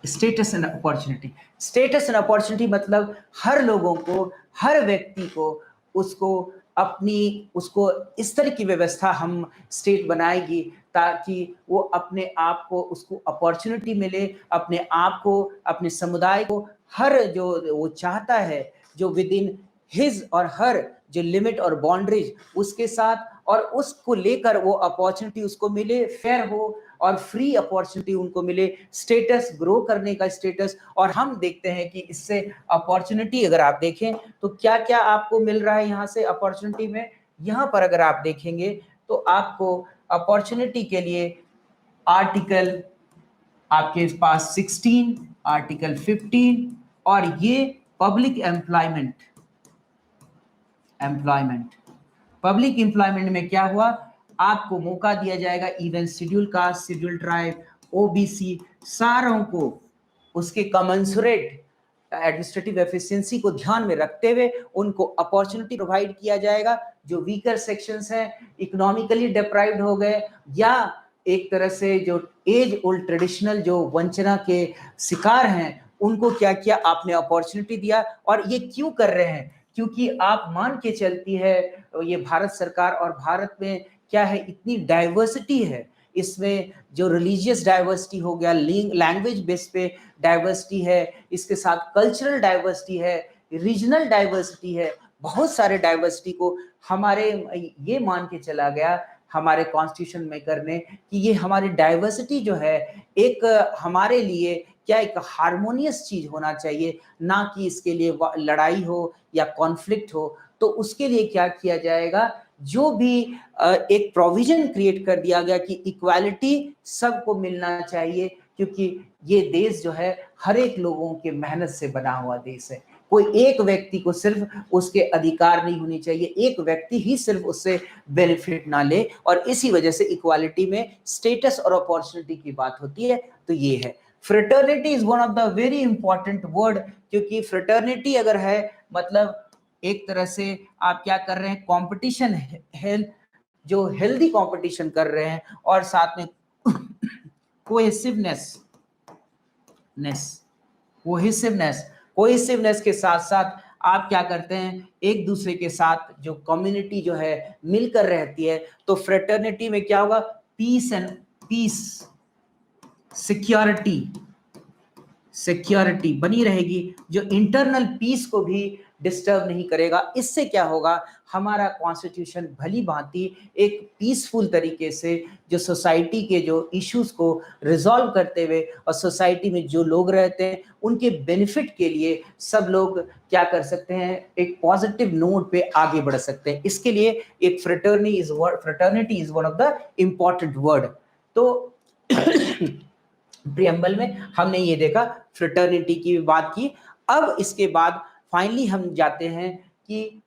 Status and opportunity, status and opportunity मतलब हर लोगों को, हर व्यक्ति को, उसको इस तरह की व्यवस्था हम स्टेट बनाएगी ताकि वो अपने आप को, उसको अपॉर्चुनिटी मिले, अपने आप को, अपने समुदाय को, हर जो वो चाहता है, जो विद इन हिज और हर जो लिमिट और बाउंड्रीज उसके साथ, और उसको लेकर वो अपॉर्चुनिटी उसको मिले, फेयर हो और फ्री अपॉर्चुनिटी उनको मिले, स्टेटस ग्रो करने का स्टेटस। और हम देखते हैं कि इससे अपॉर्चुनिटी, अगर आप देखें तो क्या क्या आपको मिल रहा है यहाँ से अपॉर्चुनिटी में। यहाँ पर अगर आप देखेंगे तो आपको अपॉर्चुनिटी के लिए आर्टिकल आपके पास 16, आर्टिकल 15, और ये पब्लिक एम्प्लॉयमेंट, पब्लिक एम्प्लॉयमेंट में क्या हुआ? आपको मौका दिया जाएगा, even schedule caste, schedule tribe, OBC, सारों को उसके कमेंसुरेट एडमिनिस्ट्रेटिव एफिशिएंसी को ध्यान में रखते हुए उनको अपॉर्चुनिटी प्रोवाइड किया जाएगा। जो वीकर सेक्शंस हैं, इकोनॉमिकली डिप्राइव्ड हो गए, या एक तरह से जो एज ओल्ड ट्रेडिशनल जो वंचना के शिकार हैं, उनको क्या किया? आपने अपॉर्चुनिटी दिया। और ये क्यों कर रहे हैं? क्योंकि आप मान के चलती है ये भारत सरकार, और भारत में क्या है, इतनी डाइवर्सिटी है, इसमें जो रिलीजियस डाइवर्सिटी हो गया, लैंग्वेज बेस पे डाइवर्सिटी है, इसके साथ कल्चरल डाइवर्सिटी है, रीजनल डाइवर्सिटी है, बहुत सारे डाइवर्सिटी को हमारे ये मान के चला गया हमारे कॉन्स्टिट्यूशन मेकर ने कि ये हमारी डाइवर्सिटी जो है एक हमारे लिए क्या एक हार्मोनियस चीज होना चाहिए, ना कि इसके लिए लड़ाई हो या कॉन्फ्लिक्ट हो। तो उसके लिए क्या किया जाएगा, जो भी एक प्रोविजन क्रिएट कर दिया गया कि इक्वालिटी सबको मिलना चाहिए, क्योंकि ये देश जो है हर एक लोगों के मेहनत से बना हुआ देश है। कोई एक व्यक्ति को सिर्फ उसके अधिकार नहीं होने चाहिए, एक व्यक्ति ही सिर्फ उससे बेनिफिट ना ले, और इसी वजह से इक्वालिटी में स्टेटस और अपॉर्चुनिटी की बात होती है। तो ये है fraternity is one of the very important word, क्योंकि फ्रेटर्निटी अगर है मतलब एक तरह से आप क्या कर रहे हैं, कंपटीशन है, जो हेल्दी कंपटीशन कर रहे हैं, और साथ में कोहेसिवनेस के साथ साथ आप क्या करते हैं, एक दूसरे के साथ जो कम्युनिटी जो है मिलकर रहती है। तो फ्रेटर्निटी में क्या होगा, पीस सिक्योरिटी बनी रहेगी, जो इंटरनल पीस को भी डिस्टर्ब नहीं करेगा। इससे क्या होगा, हमारा कॉन्स्टिट्यूशन भली भांति एक पीसफुल तरीके से जो सोसाइटी के जो इश्यूज को रिजॉल्व करते हुए, और सोसाइटी में जो लोग रहते हैं उनके बेनिफिट के लिए सब लोग क्या कर सकते हैं, एक पॉजिटिव नोट पे आगे बढ़ सकते हैं। इसके लिए एक fraternity is one of the important word. तो प्रियम्बल में हमने ये देखा, फ्रेटर्निटी की बात की। अब इसके बाद फाइनली हम जाते हैं कि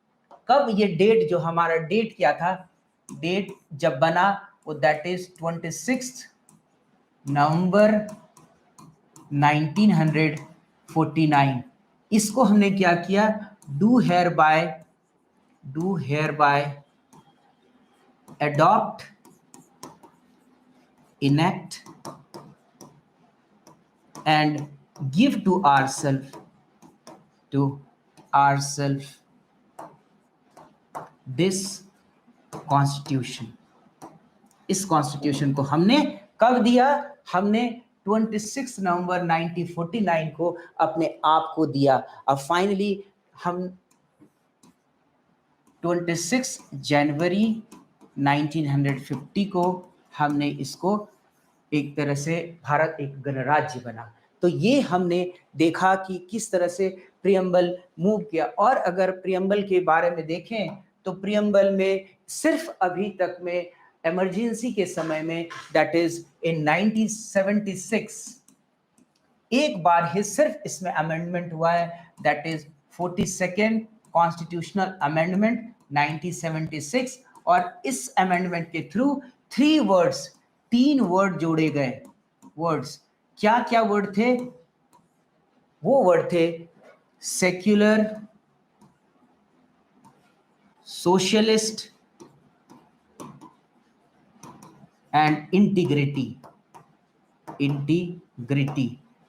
कब ये डेट, जो हमारा डेट क्या था, डेट जब बना वो दैट इज 26 नवंबर 1949। इसको हमने क्या किया, do hereby adopt, enact and give to ourselves this constitution। इस कॉन्स्टिट्यूशन को हमने कब दिया, हमने 26 नवंबर 1949 को अपने आप को दिया। अब फाइनली हम 26 जनवरी 1950 को हमने इसको एक तरह से भारत एक गणराज्य बना। तो ये हमने देखा कि किस तरह से प्रियम्बल मूव किया। और अगर प्रियम्बल के बारे में देखें तो प्रियम्बल में सिर्फ अभी तक में इमरजेंसी के समय में दैट इज इन 1976 एक बार ही सिर्फ इसमें अमेंडमेंट हुआ है, that is 42nd constitutional amendment 1976। और इस अमेंडमेंट के थ्रू 3 वर्ड जोड़े गए। वर्ड्स क्या क्या वर्ड थे, वो वर्ड थे सेक्युलर, सोशलिस्ट एंड इंटीग्रिटी।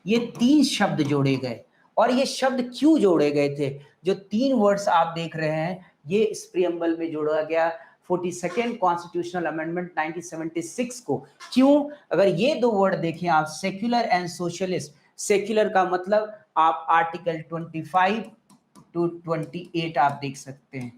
ये 3 शब्द जोड़े गए। और ये शब्द क्यों जोड़े गए थे, जो 3 वर्ड्स आप देख रहे हैं ये इस प्रियम्बल में जोड़ा गया 42nd कॉन्स्टिट्यूशनल अमेंडमेंट 1976 को। क्यों, अगर ये 2 वर्ड देखें आप, सेक्युलर एंड सोशलिस्ट। सेक्युलर का मतलब आप आर्टिकल 25 to 28 आप देख सकते हैं,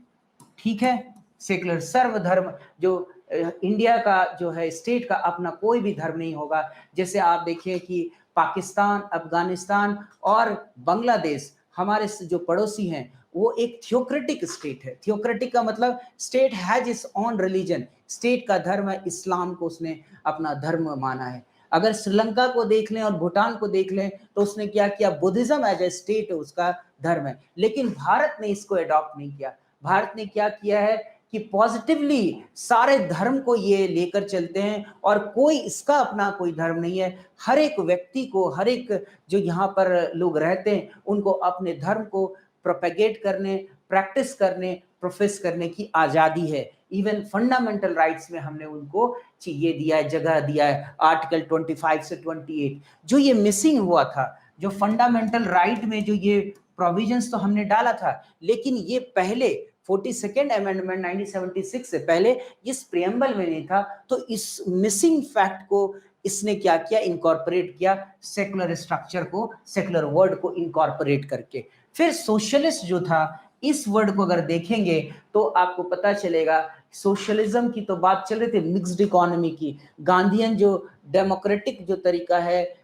ठीक है। सेक्युलर सर्वधर्म, जो इंडिया का जो है स्टेट का अपना कोई भी धर्म नहीं होगा। जैसे आप देखिए कि पाकिस्तान, अफगानिस्तान और बांग्लादेश हमारे जो पड़ोसी हैं वो एक थियोक्रेटिक स्टेट है। थियोक्रेटिक का मतलब state has its own religion, state का धर्म है इस्लाम को उसने अपना धर्म माना है। अगर श्रीलंका को देख लें और भूटान को देख लें तो उसने क्या किया, बुद्धिज्म एज ए स्टेट उसका धर्म है। लेकिन भारत ने इसको अडॉप्ट नहीं किया। भारत ने क्या किया है कि पॉजिटिवली सारे धर्म को ये लेकर चलते हैं, और कोई इसका अपना कोई धर्म नहीं है। हर एक व्यक्ति को, हर एक जो यहाँ पर लोग रहते हैं उनको अपने धर्म को प्रोपेगेट करने, प्रैक्टिस करने, प्रोफेस करने की आज़ादी है। इवन फंडामेंटल राइट्स में हमने उनको ये दिया है, जगह दिया है, आर्टिकल 25 से 28। जो ये मिसिंग हुआ था, जो फंडामेंटल राइट में जो ये प्रोविजंस तो हमने डाला था, लेकिन ये पहले 42nd अमेंडमेंट 1976 से पहले इस प्रियम्बल में नहीं था। तो इस मिसिंग फैक्ट को इसने क्या किया, इनकॉर्पोरेट किया, सेकुलर स्ट्रक्चर को, सेकुलर वर्ड को इनकॉर्पोरेट करके। फिर सोशलिस्ट जो था, इस वर्ड को अगर देखेंगे तो आपको पता चलेगा, सोशलिज्म की तो बात चल रही थी, मिक्स्ड इकोनॉमी की। गांधीयन जो डेमोक्रेटिक जो तरीका है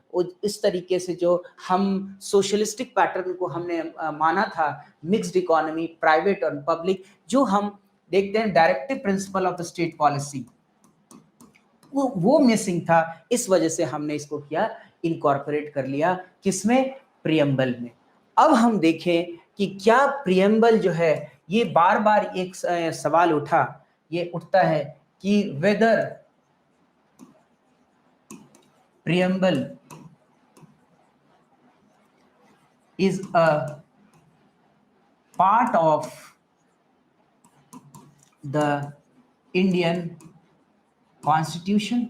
इस तरीके से जो हम सोशलिस्टिक पैटर्न को हमने माना था, मिक्स्ड इकोनॉमी, प्राइवेट और पब्लिक, जो हम देखते हैं directive principle of the state policy, वो मिसिंग था। इस वजह से हमने इसको किया, इनकॉर्पोरेट कर लिया, किसमें? प्रियम्बल में। अब हम देखें कि क्या प्रियम्बल जो है, ये बार बार एक सवाल उठता है कि whether preamble is a part of the Indian Constitution,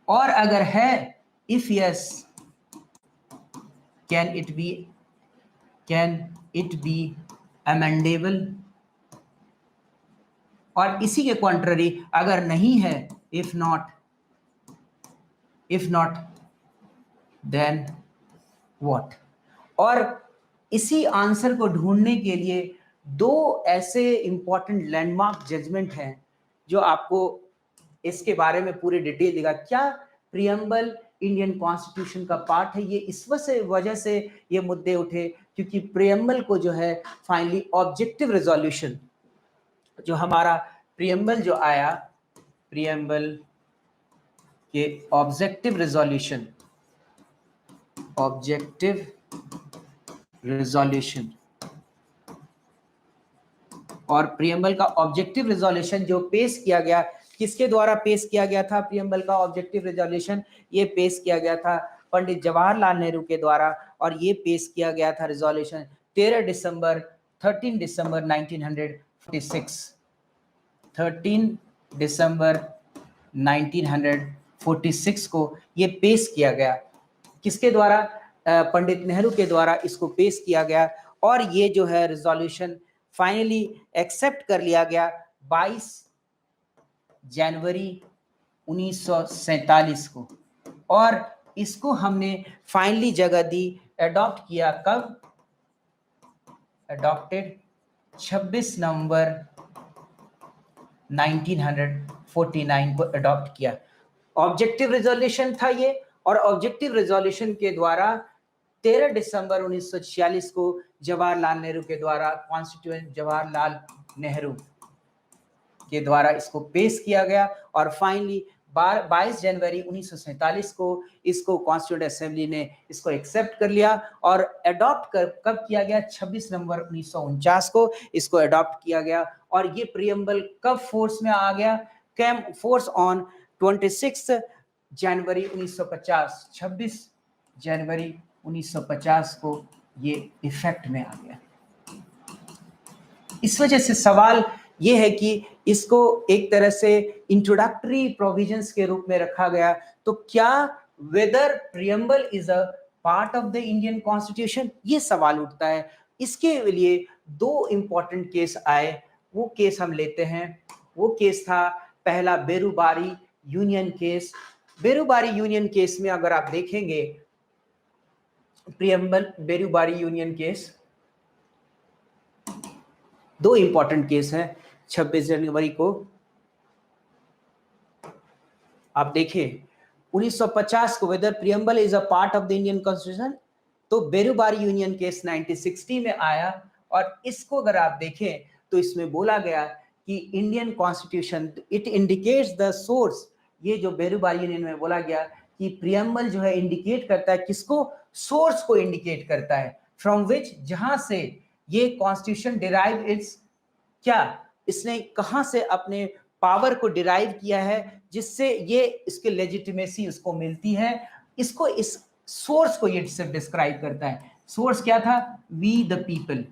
और अगर है, if yes, can it be amendable, और इसी के कॉन्ट्ररी अगर नहीं है, if not then what? और इसी आंसर को ढूंढने के लिए दो ऐसे इंपॉर्टेंट लैंडमार्क जजमेंट हैं जो आपको इसके बारे में पूरी डिटेल देगा। क्या प्रियम्बल इंडियन कॉन्स्टिट्यूशन का पार्ट है? ये इस वजह से ये मुद्दे उठे क्योंकि प्रियम्बल को जो है फाइनली ऑब्जेक्टिव रेजोल्यूशन, जो हमारा प्रियम्बल जो आया, प्रियम्बल के ऑब्जेक्टिव रेजोल्यूशन और प्रियम्बल का ऑब्जेक्टिव रेजोल्यूशन जो पेश किया गया, किसके द्वारा पेश किया गया था? प्रियम्बल का ऑब्जेक्टिव रेजोल्यूशन ये पेश किया गया था पंडित जवाहरलाल नेहरू के द्वारा, और ये पेश किया गया था रेजोल्यूशन 13 दिसंबर 1946। 13 दिसंबर 1946 को ये पेश किया गया। किसके द्वारा? पंडित नेहरू के द्वारा इसको पेश किया गया, और ये जो है रेजोल्यूशन फाइनली एक्सेप्ट कर लिया गया 22 जनवरी 1947 को, और इसको हमने फाइनली जगह दी, अडॉप्ट किया। कब? अडॉप्टेड 26 नवंबर 1949 को अडॉप्ट किया। ऑब्जेक्टिव रेजोल्यूशन था ये, और ऑब्जेक्टिव रेजोल्यूशन के द्वारा 13 दिसंबर 1946 को जवाहरलाल नेहरू के द्वारा, कॉन्स्टिट्यूएंट जवाहरलाल नेहरू के द्वारा इसको पेश किया गया, और फाइनली 22 जनवरी 1947 को इसको कॉन्स्टिट्यूएंट असेंबली ने इसको एक्सेप्ट कर लिया, और अडॉप्ट कब किया गया? 26 नवंबर 1949 को इसको अडॉप्ट किया गया। और ये प्रियम्बल कब फोर्स में आ गया? कैम फोर्स ऑन 26 जनवरी 1950, 26 जनवरी 1950 को ये इफेक्ट में आ गया। इस वजह से सवाल ये है कि इसको एक तरह से इंट्रोडक्टरी प्रोविजंस के रूप में रखा गया, तो क्या whether preamble is a part of the Indian constitution, ये सवाल उठता है। इसके लिए दो इंपॉर्टेंट केस आए, वो केस हम लेते हैं। वो केस था पहला Berubari union case. Berubari union case में अगर आप देखेंगे, प्रियम्बल बेरुबारी यूनियन केस, दो इंपॉर्टेंट केस हैं। 26 जनवरी को आप देखें 1950 को whether preamble is a part of the Indian constitution, तो बेरुबारी यूनियन केस 1960 में आया, और इसको अगर आप देखें तो इसमें बोला गया कि Indian constitution it indicates the source. ये जो बेरुबारी यूनियन में बोला गया कि प्रियम्बल जो है इंडिकेट करता है किसको? सोर्स को इंडिकेट करता है, फ्रॉम विच, जहां से ये कॉन्स्टिट्यूशन डिराइव इट्स, क्या इसने कहां से अपने पावर को डिराइव किया है, जिससे ये इसके लेजिटिमेसी उसको मिलती है। इसको, इस सोर्स को ये सिर्फ डिस्क्राइब करता है। सोर्स क्या था? We the people.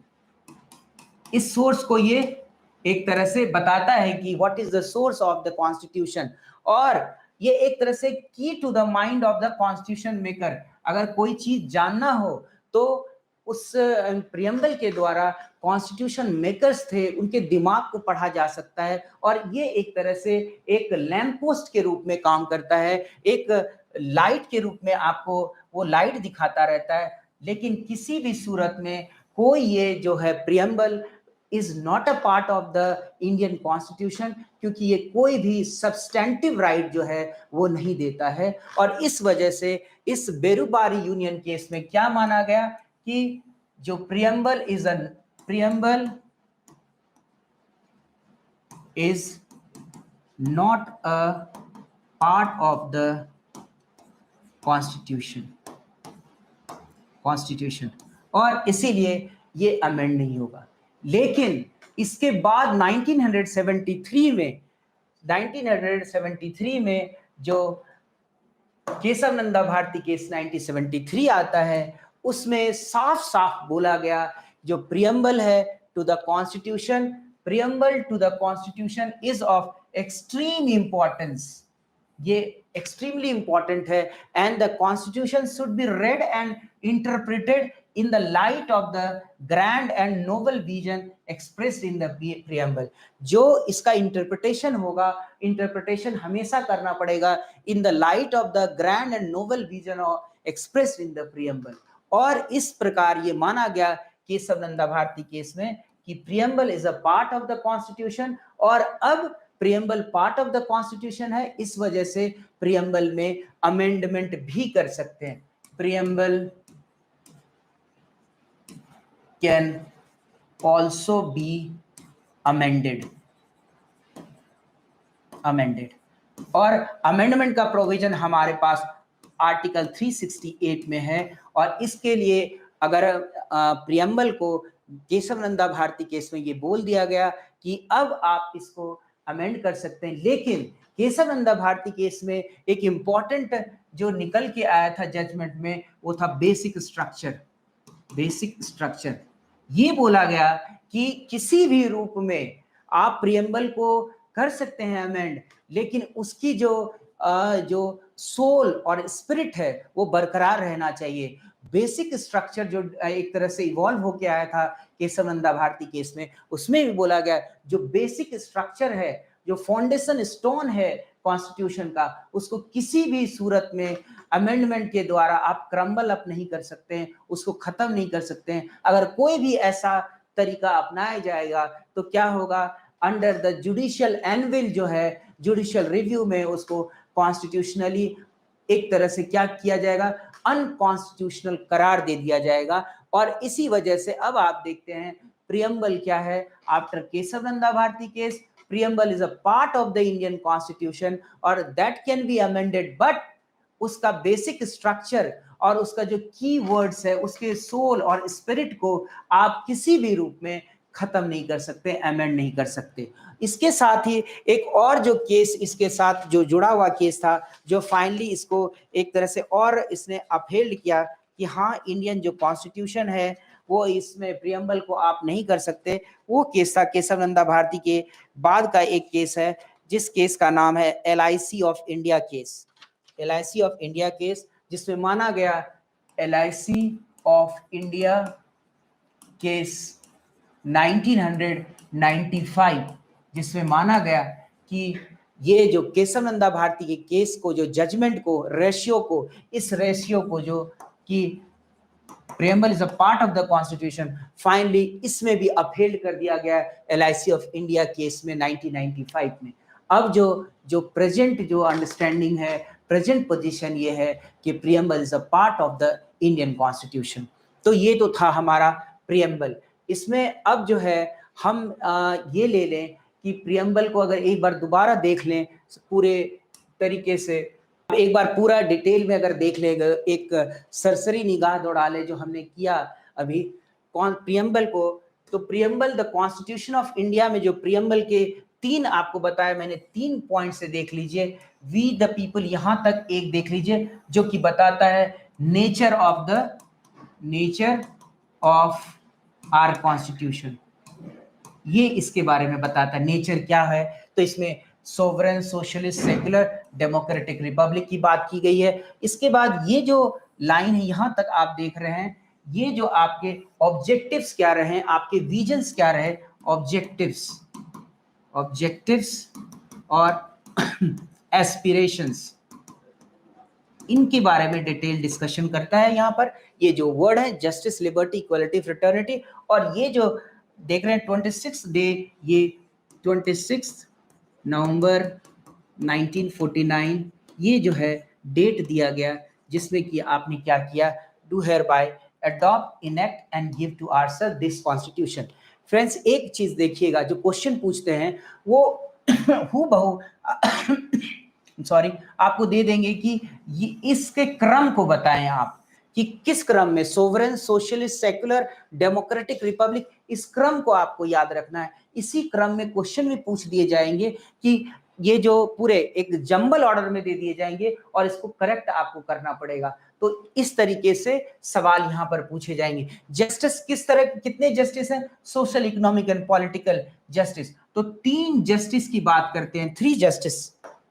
इस सोर्स को ये एक तरह से बताता है कि what is the source of the constitution, और ये एक तरह से key to the mind of the constitution maker. अगर कोई चीज जानना हो तो उस प्रियम्बल के द्वारा कॉन्स्टिट्यूशन मेकर्स थे, उनके दिमाग को पढ़ा जा सकता है, और ये एक तरह से एक लैंप पोस्ट के रूप में काम करता है, एक लाइट के रूप में आपको वो लाइट दिखाता रहता है। लेकिन किसी भी सूरत में कोई ये जो है preamble is not a part of the Indian constitution, क्योंकि ये कोई भी सब्सटेंटिव राइट जो है वो नहीं देता है। और इस वजह से इस बेरुबारी यूनियन केस में क्या माना गया कि जो preamble is not a part of the constitution और इसीलिए ये अमेंड नहीं होगा। लेकिन इसके बाद 1973 में जो केशव नंदा भारती केस 1973 आता है, उसमें साफ साफ बोला गया जो प्रियम्बल है to the constitution, preamble to the constitution is of extreme importance, ये एक्सट्रीमली इंपॉर्टेंट है, and the constitution should be read and interpreted in the light of the grand and noble vision expressed in the preamble। जो इसका interpretation होगा, interpretation हमेशा करना पड़ेगा in the light of the grand and noble vision expressed in the preamble। और इस प्रकार ये माना गया केशव नंदा भारती केस में कि preamble is a part of the constitution, और अब preamble part of the constitution है, इस वजह से प्रियम्बल में अमेंडमेंट भी कर सकते हैं। Preamble can also be amended और अमेंडमेंट का प्रोविजन हमारे पास आर्टिकल 368 में है। और इसके लिए अगर प्रियम्बल को केशव नंदा भारती केस में ये बोल दिया गया कि अब आप इसको अमेंड कर सकते हैं, लेकिन केशव नंदा भारती केस में एक इंपॉर्टेंट जो निकल के आया था जजमेंट में, वो था बेसिक स्ट्रक्चर। ये बोला गया कि किसी भी रूप में आप प्रियम्बल को कर सकते हैं अमेंड, लेकिन उसकी जो सोल और स्पिरिट है वो बरकरार रहना चाहिए। बेसिक स्ट्रक्चर जो एक तरह से इवॉल्व होके आया था केशव नंदा भारती केस में, उसमें भी बोला गया जो बेसिक स्ट्रक्चर है, जो फाउंडेशन स्टोन है कॉन्स्टिट्यूशन का, उसको किसी भी सूरत में अमेंडमेंट के द्वारा आप क्रम्बल अप नहीं कर सकते हैं, उसको खत्म नहीं कर सकते हैं। अगर कोई भी ऐसा तरीका अपनाया जाएगा तो क्या होगा, अंडर द जुडिशियल एनविल जो है, जुडिशियल रिव्यू में उसको कॉन्स्टिट्यूशनली एक तरह से क्या किया जाएगा, अनकॉन्स्टिट्यूशनल करार दे दिया जाएगा। और इसी वजह से अब आप देखते हैं प्रियम्बल क्या है, after Kesavananda Bharati case, preamble is a part of the Indian constitution और that can be amended, but उसका बेसिक स्ट्रक्चर और उसका जो की वर्ड्स है, उसके सोल और स्पिरिट को आप किसी भी रूप में खत्म नहीं कर सकते, अमेंड नहीं कर सकते। इसके साथ ही एक और जो केस इसके साथ जो जुड़ा हुआ केस था, जो फाइनली इसको एक तरह से और इसने अपहेल्ड किया कि हाँ इंडियन जो कॉन्स्टिट्यूशन है वो इसमें प्रियम्बल को आप नहीं कर सकते, वो केस था केशव नंदा भारती के बाद का एक केस है, जिस केस का नाम है LIC of India case. LIC of India case, जिसमें माना गया LIC ऑफ इंडिया केस 1995, जिसमें माना गया कि ये जो केशव नंदा भारती के केस को, जो जजमेंट को, रेशियो को, इस रेशियो को जो कि preamble is a part of the constitution, finally इसमें भी अपहेल्ड कर दिया गया LIC ऑफ इंडिया केस में 1995 में। अब जो प्रेजेंट जो अंडरस्टैंडिंग है, प्रेजेंट पोजीशन ये है कि preamble is a part of the Indian constitution. तो ये तो था हमारा प्रियम्बल। इसमें अब जो है हम ये ले लें कि प्रियम्बल को अगर एक बार दोबारा देख लें पूरे तरीके से, एक बार पूरा डिटेल में अगर देख लेगा, एक सरसरी निगाह दौड़ा ले जो हमने किया अभी प्रियम्बल को, तो preamble the constitution of India में जो प्रियम्बल के 3 आपको बताया मैंने, 3 पॉइंट से देख लीजिए। वी द पीपल यहां तक एक देख लीजिए जो कि बताता है नेचर ऑफ आवर कॉन्स्टिट्यूशन, ये इसके बारे में बताता है नेचर क्या है। तो इसमें sovereign, socialist, secular, democratic Republic की बात की गई है। इसके बाद ये जो लाइन है यहां तक आप देख रहे हैं, ये जो आपके ऑब्जेक्टिव्स क्या रहे, आपके विजन्स क्या रहे, ऑब्जेक्टिव्स और एस्पिरेशंस, इनके बारे में डिटेल डिस्कशन करता है। यहाँ पर ये जो वर्ड है जस्टिस, लिबर्टी, इक्वालिटी, फ्रेटर्निटी, और ये जो देख रहे हैं 26 डे, ये 26 नवंबर 1949 ये जो है डेट दिया गया, जिसमें कि आपने क्या किया, do hereby adopt, enact and give to ourselves this constitution. Friends एक चीज देखिएगा, जो क्वेश्चन पूछते हैं वो हूबहू सॉरी आपको दे देंगे कि ये इसके क्रम को बताएं आप कि किस क्रम में, sovereign, socialist, secular, democratic, Republic, इस क्रम को आपको याद रखना है। इसी क्रम में क्वेश्चन भी पूछ दिए जाएंगे कि ये जो पूरे एक जंबल ऑर्डर में दे दिए जाएंगे और इसको करेक्ट आपको करना पड़ेगा। तो इस तरीके से सवाल यहां पर पूछे जाएंगे। जस्टिस किस तरह, कितने जस्टिस हैं, social, economic and political justice. तो 3 जस्टिस की बात करते हैं, 3 जस्टिस,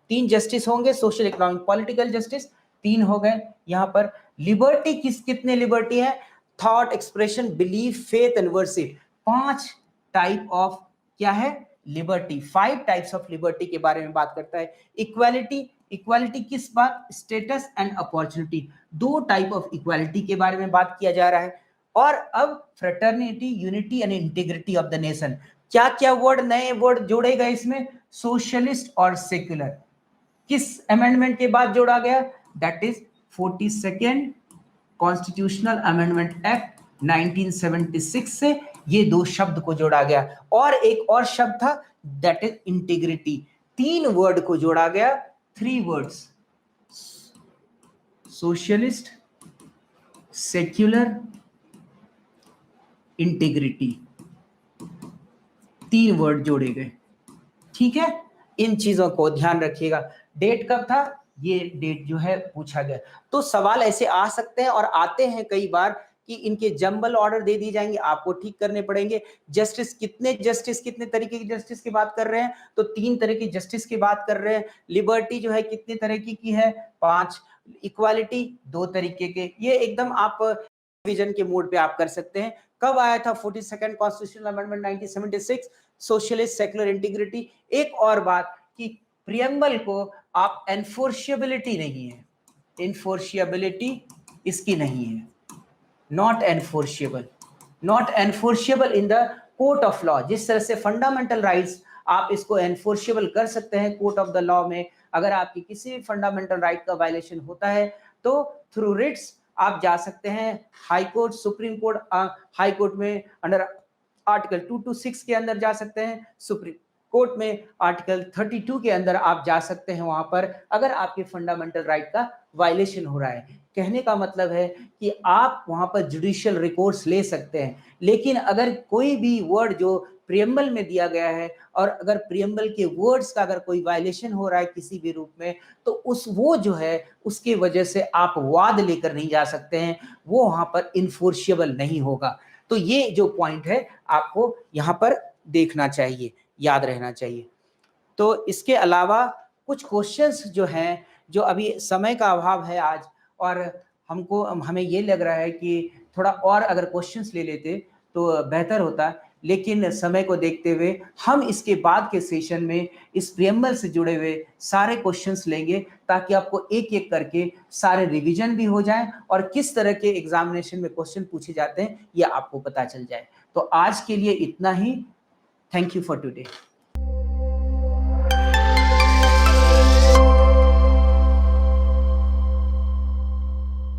3 जस्टिस होंगे, सोशल, इकोनॉमिक, पॉलिटिकल जस्टिस 3 हो गए। यहां पर लिबर्टी कितने लिबर्टी है, thought, expression, belief, faith and worship, 5 type of क्या है, लिबर्टी, 5 टाइप्स ऑफ लिबर्टी के बारे में बात करता है। इक्वालिटी, इक्वालिटी किस बात, status and opportunity, 2 type of equality के बारे में बात किया जा रहा है। और अब fraternity, unity and integrity of the nation, क्या क्या वर्ड, नए वर्ड जोड़े गए इसमें, सोशलिस्ट और सेक्युलर, किस अमेंडमेंट के बाद जोड़ा गया, that is 42nd constitutional amendment act 1976 से ये 2 शब्द को जोड़ा गया। और एक और शब्द था, दैट इज इंटीग्रिटी, 3 वर्ड को जोड़ा गया, 3 words, socialist, secular, integrity, 3 word जोड़े गए। ठीक है, इन चीजों को ध्यान रखिएगा। डेट कब था, ये डेट जो है पूछा गया। तो सवाल ऐसे आ सकते हैं और आते हैं कई बार कि इनके जंबल ऑर्डर दे दिए जाएंगे, आपको ठीक करने पड़ेंगे। जस्टिस कितने तरीके की जस्टिस की बात कर रहे हैं, तो 3 तरह की जस्टिस की बात कर रहे हैं। लिबर्टी जो है कितने तरह की है, 5। इक्वालिटी 2 तरीके के, ये एकदम आप विजन के मोड पे आप कर सकते हैं। कब आया था 42nd constitutional amendment 1976, socialist, secular, integrity. एक और बात कि प्रियम्बल को आप एनफोर्शियबिलिटी नहीं है, इनफोर्शियबिलिटी इसकी नहीं है, not enforceable, not enforceable in the court of law. जिस तरह से फंडामेंटल राइट्स आप इसको एनफोर्शियबल कर सकते हैं कोर्ट ऑफ द लॉ में, अगर आपकी किसी भी फंडामेंटल राइट का वायलेशन होता है तो थ्रू रिट्स आप जा सकते हैं high court, supreme court, high court में अंडर आर्टिकल 226 के अंदर जा सकते हैं, सुप्रीम कोर्ट में आर्टिकल 32 के अंदर आप जा सकते हैं वहां पर, अगर आपके फंडामेंटल राइट का वायलेशन हो रहा है। कहने का मतलब है कि आप वहां पर जुडिशियल रिकोर्स ले सकते हैं। लेकिन अगर कोई भी वर्ड जो प्रियम्बल में दिया गया है और अगर प्रियम्बल के वर्ड्स का अगर कोई वायलेशन हो रहा है किसी भी रूप में, तो वो जो है उसकी वजह से आप वाद लेकर नहीं जा सकते हैं, वो वहां पर इनफोर्शियबल नहीं होगा। तो ये जो पॉइंट है आपको यहाँ पर देखना चाहिए, याद रहना चाहिए। तो इसके अलावा कुछ क्वेश्चंस जो हैं, जो अभी समय का अभाव है आज, और हमें ये लग रहा है कि थोड़ा और अगर क्वेश्चंस ले लेते तो बेहतर होता, लेकिन समय को देखते हुए हम इसके बाद के सेशन में इस प्रियम्बल से जुड़े हुए सारे क्वेश्चंस लेंगे, ताकि आपको एक एक करके सारे रिवीजन भी हो जाएं और किस तरह के एग्जामिनेशन में क्वेश्चन पूछे जाते हैं ये आपको पता चल जाए। तो आज के लिए इतना ही। Thank you for today.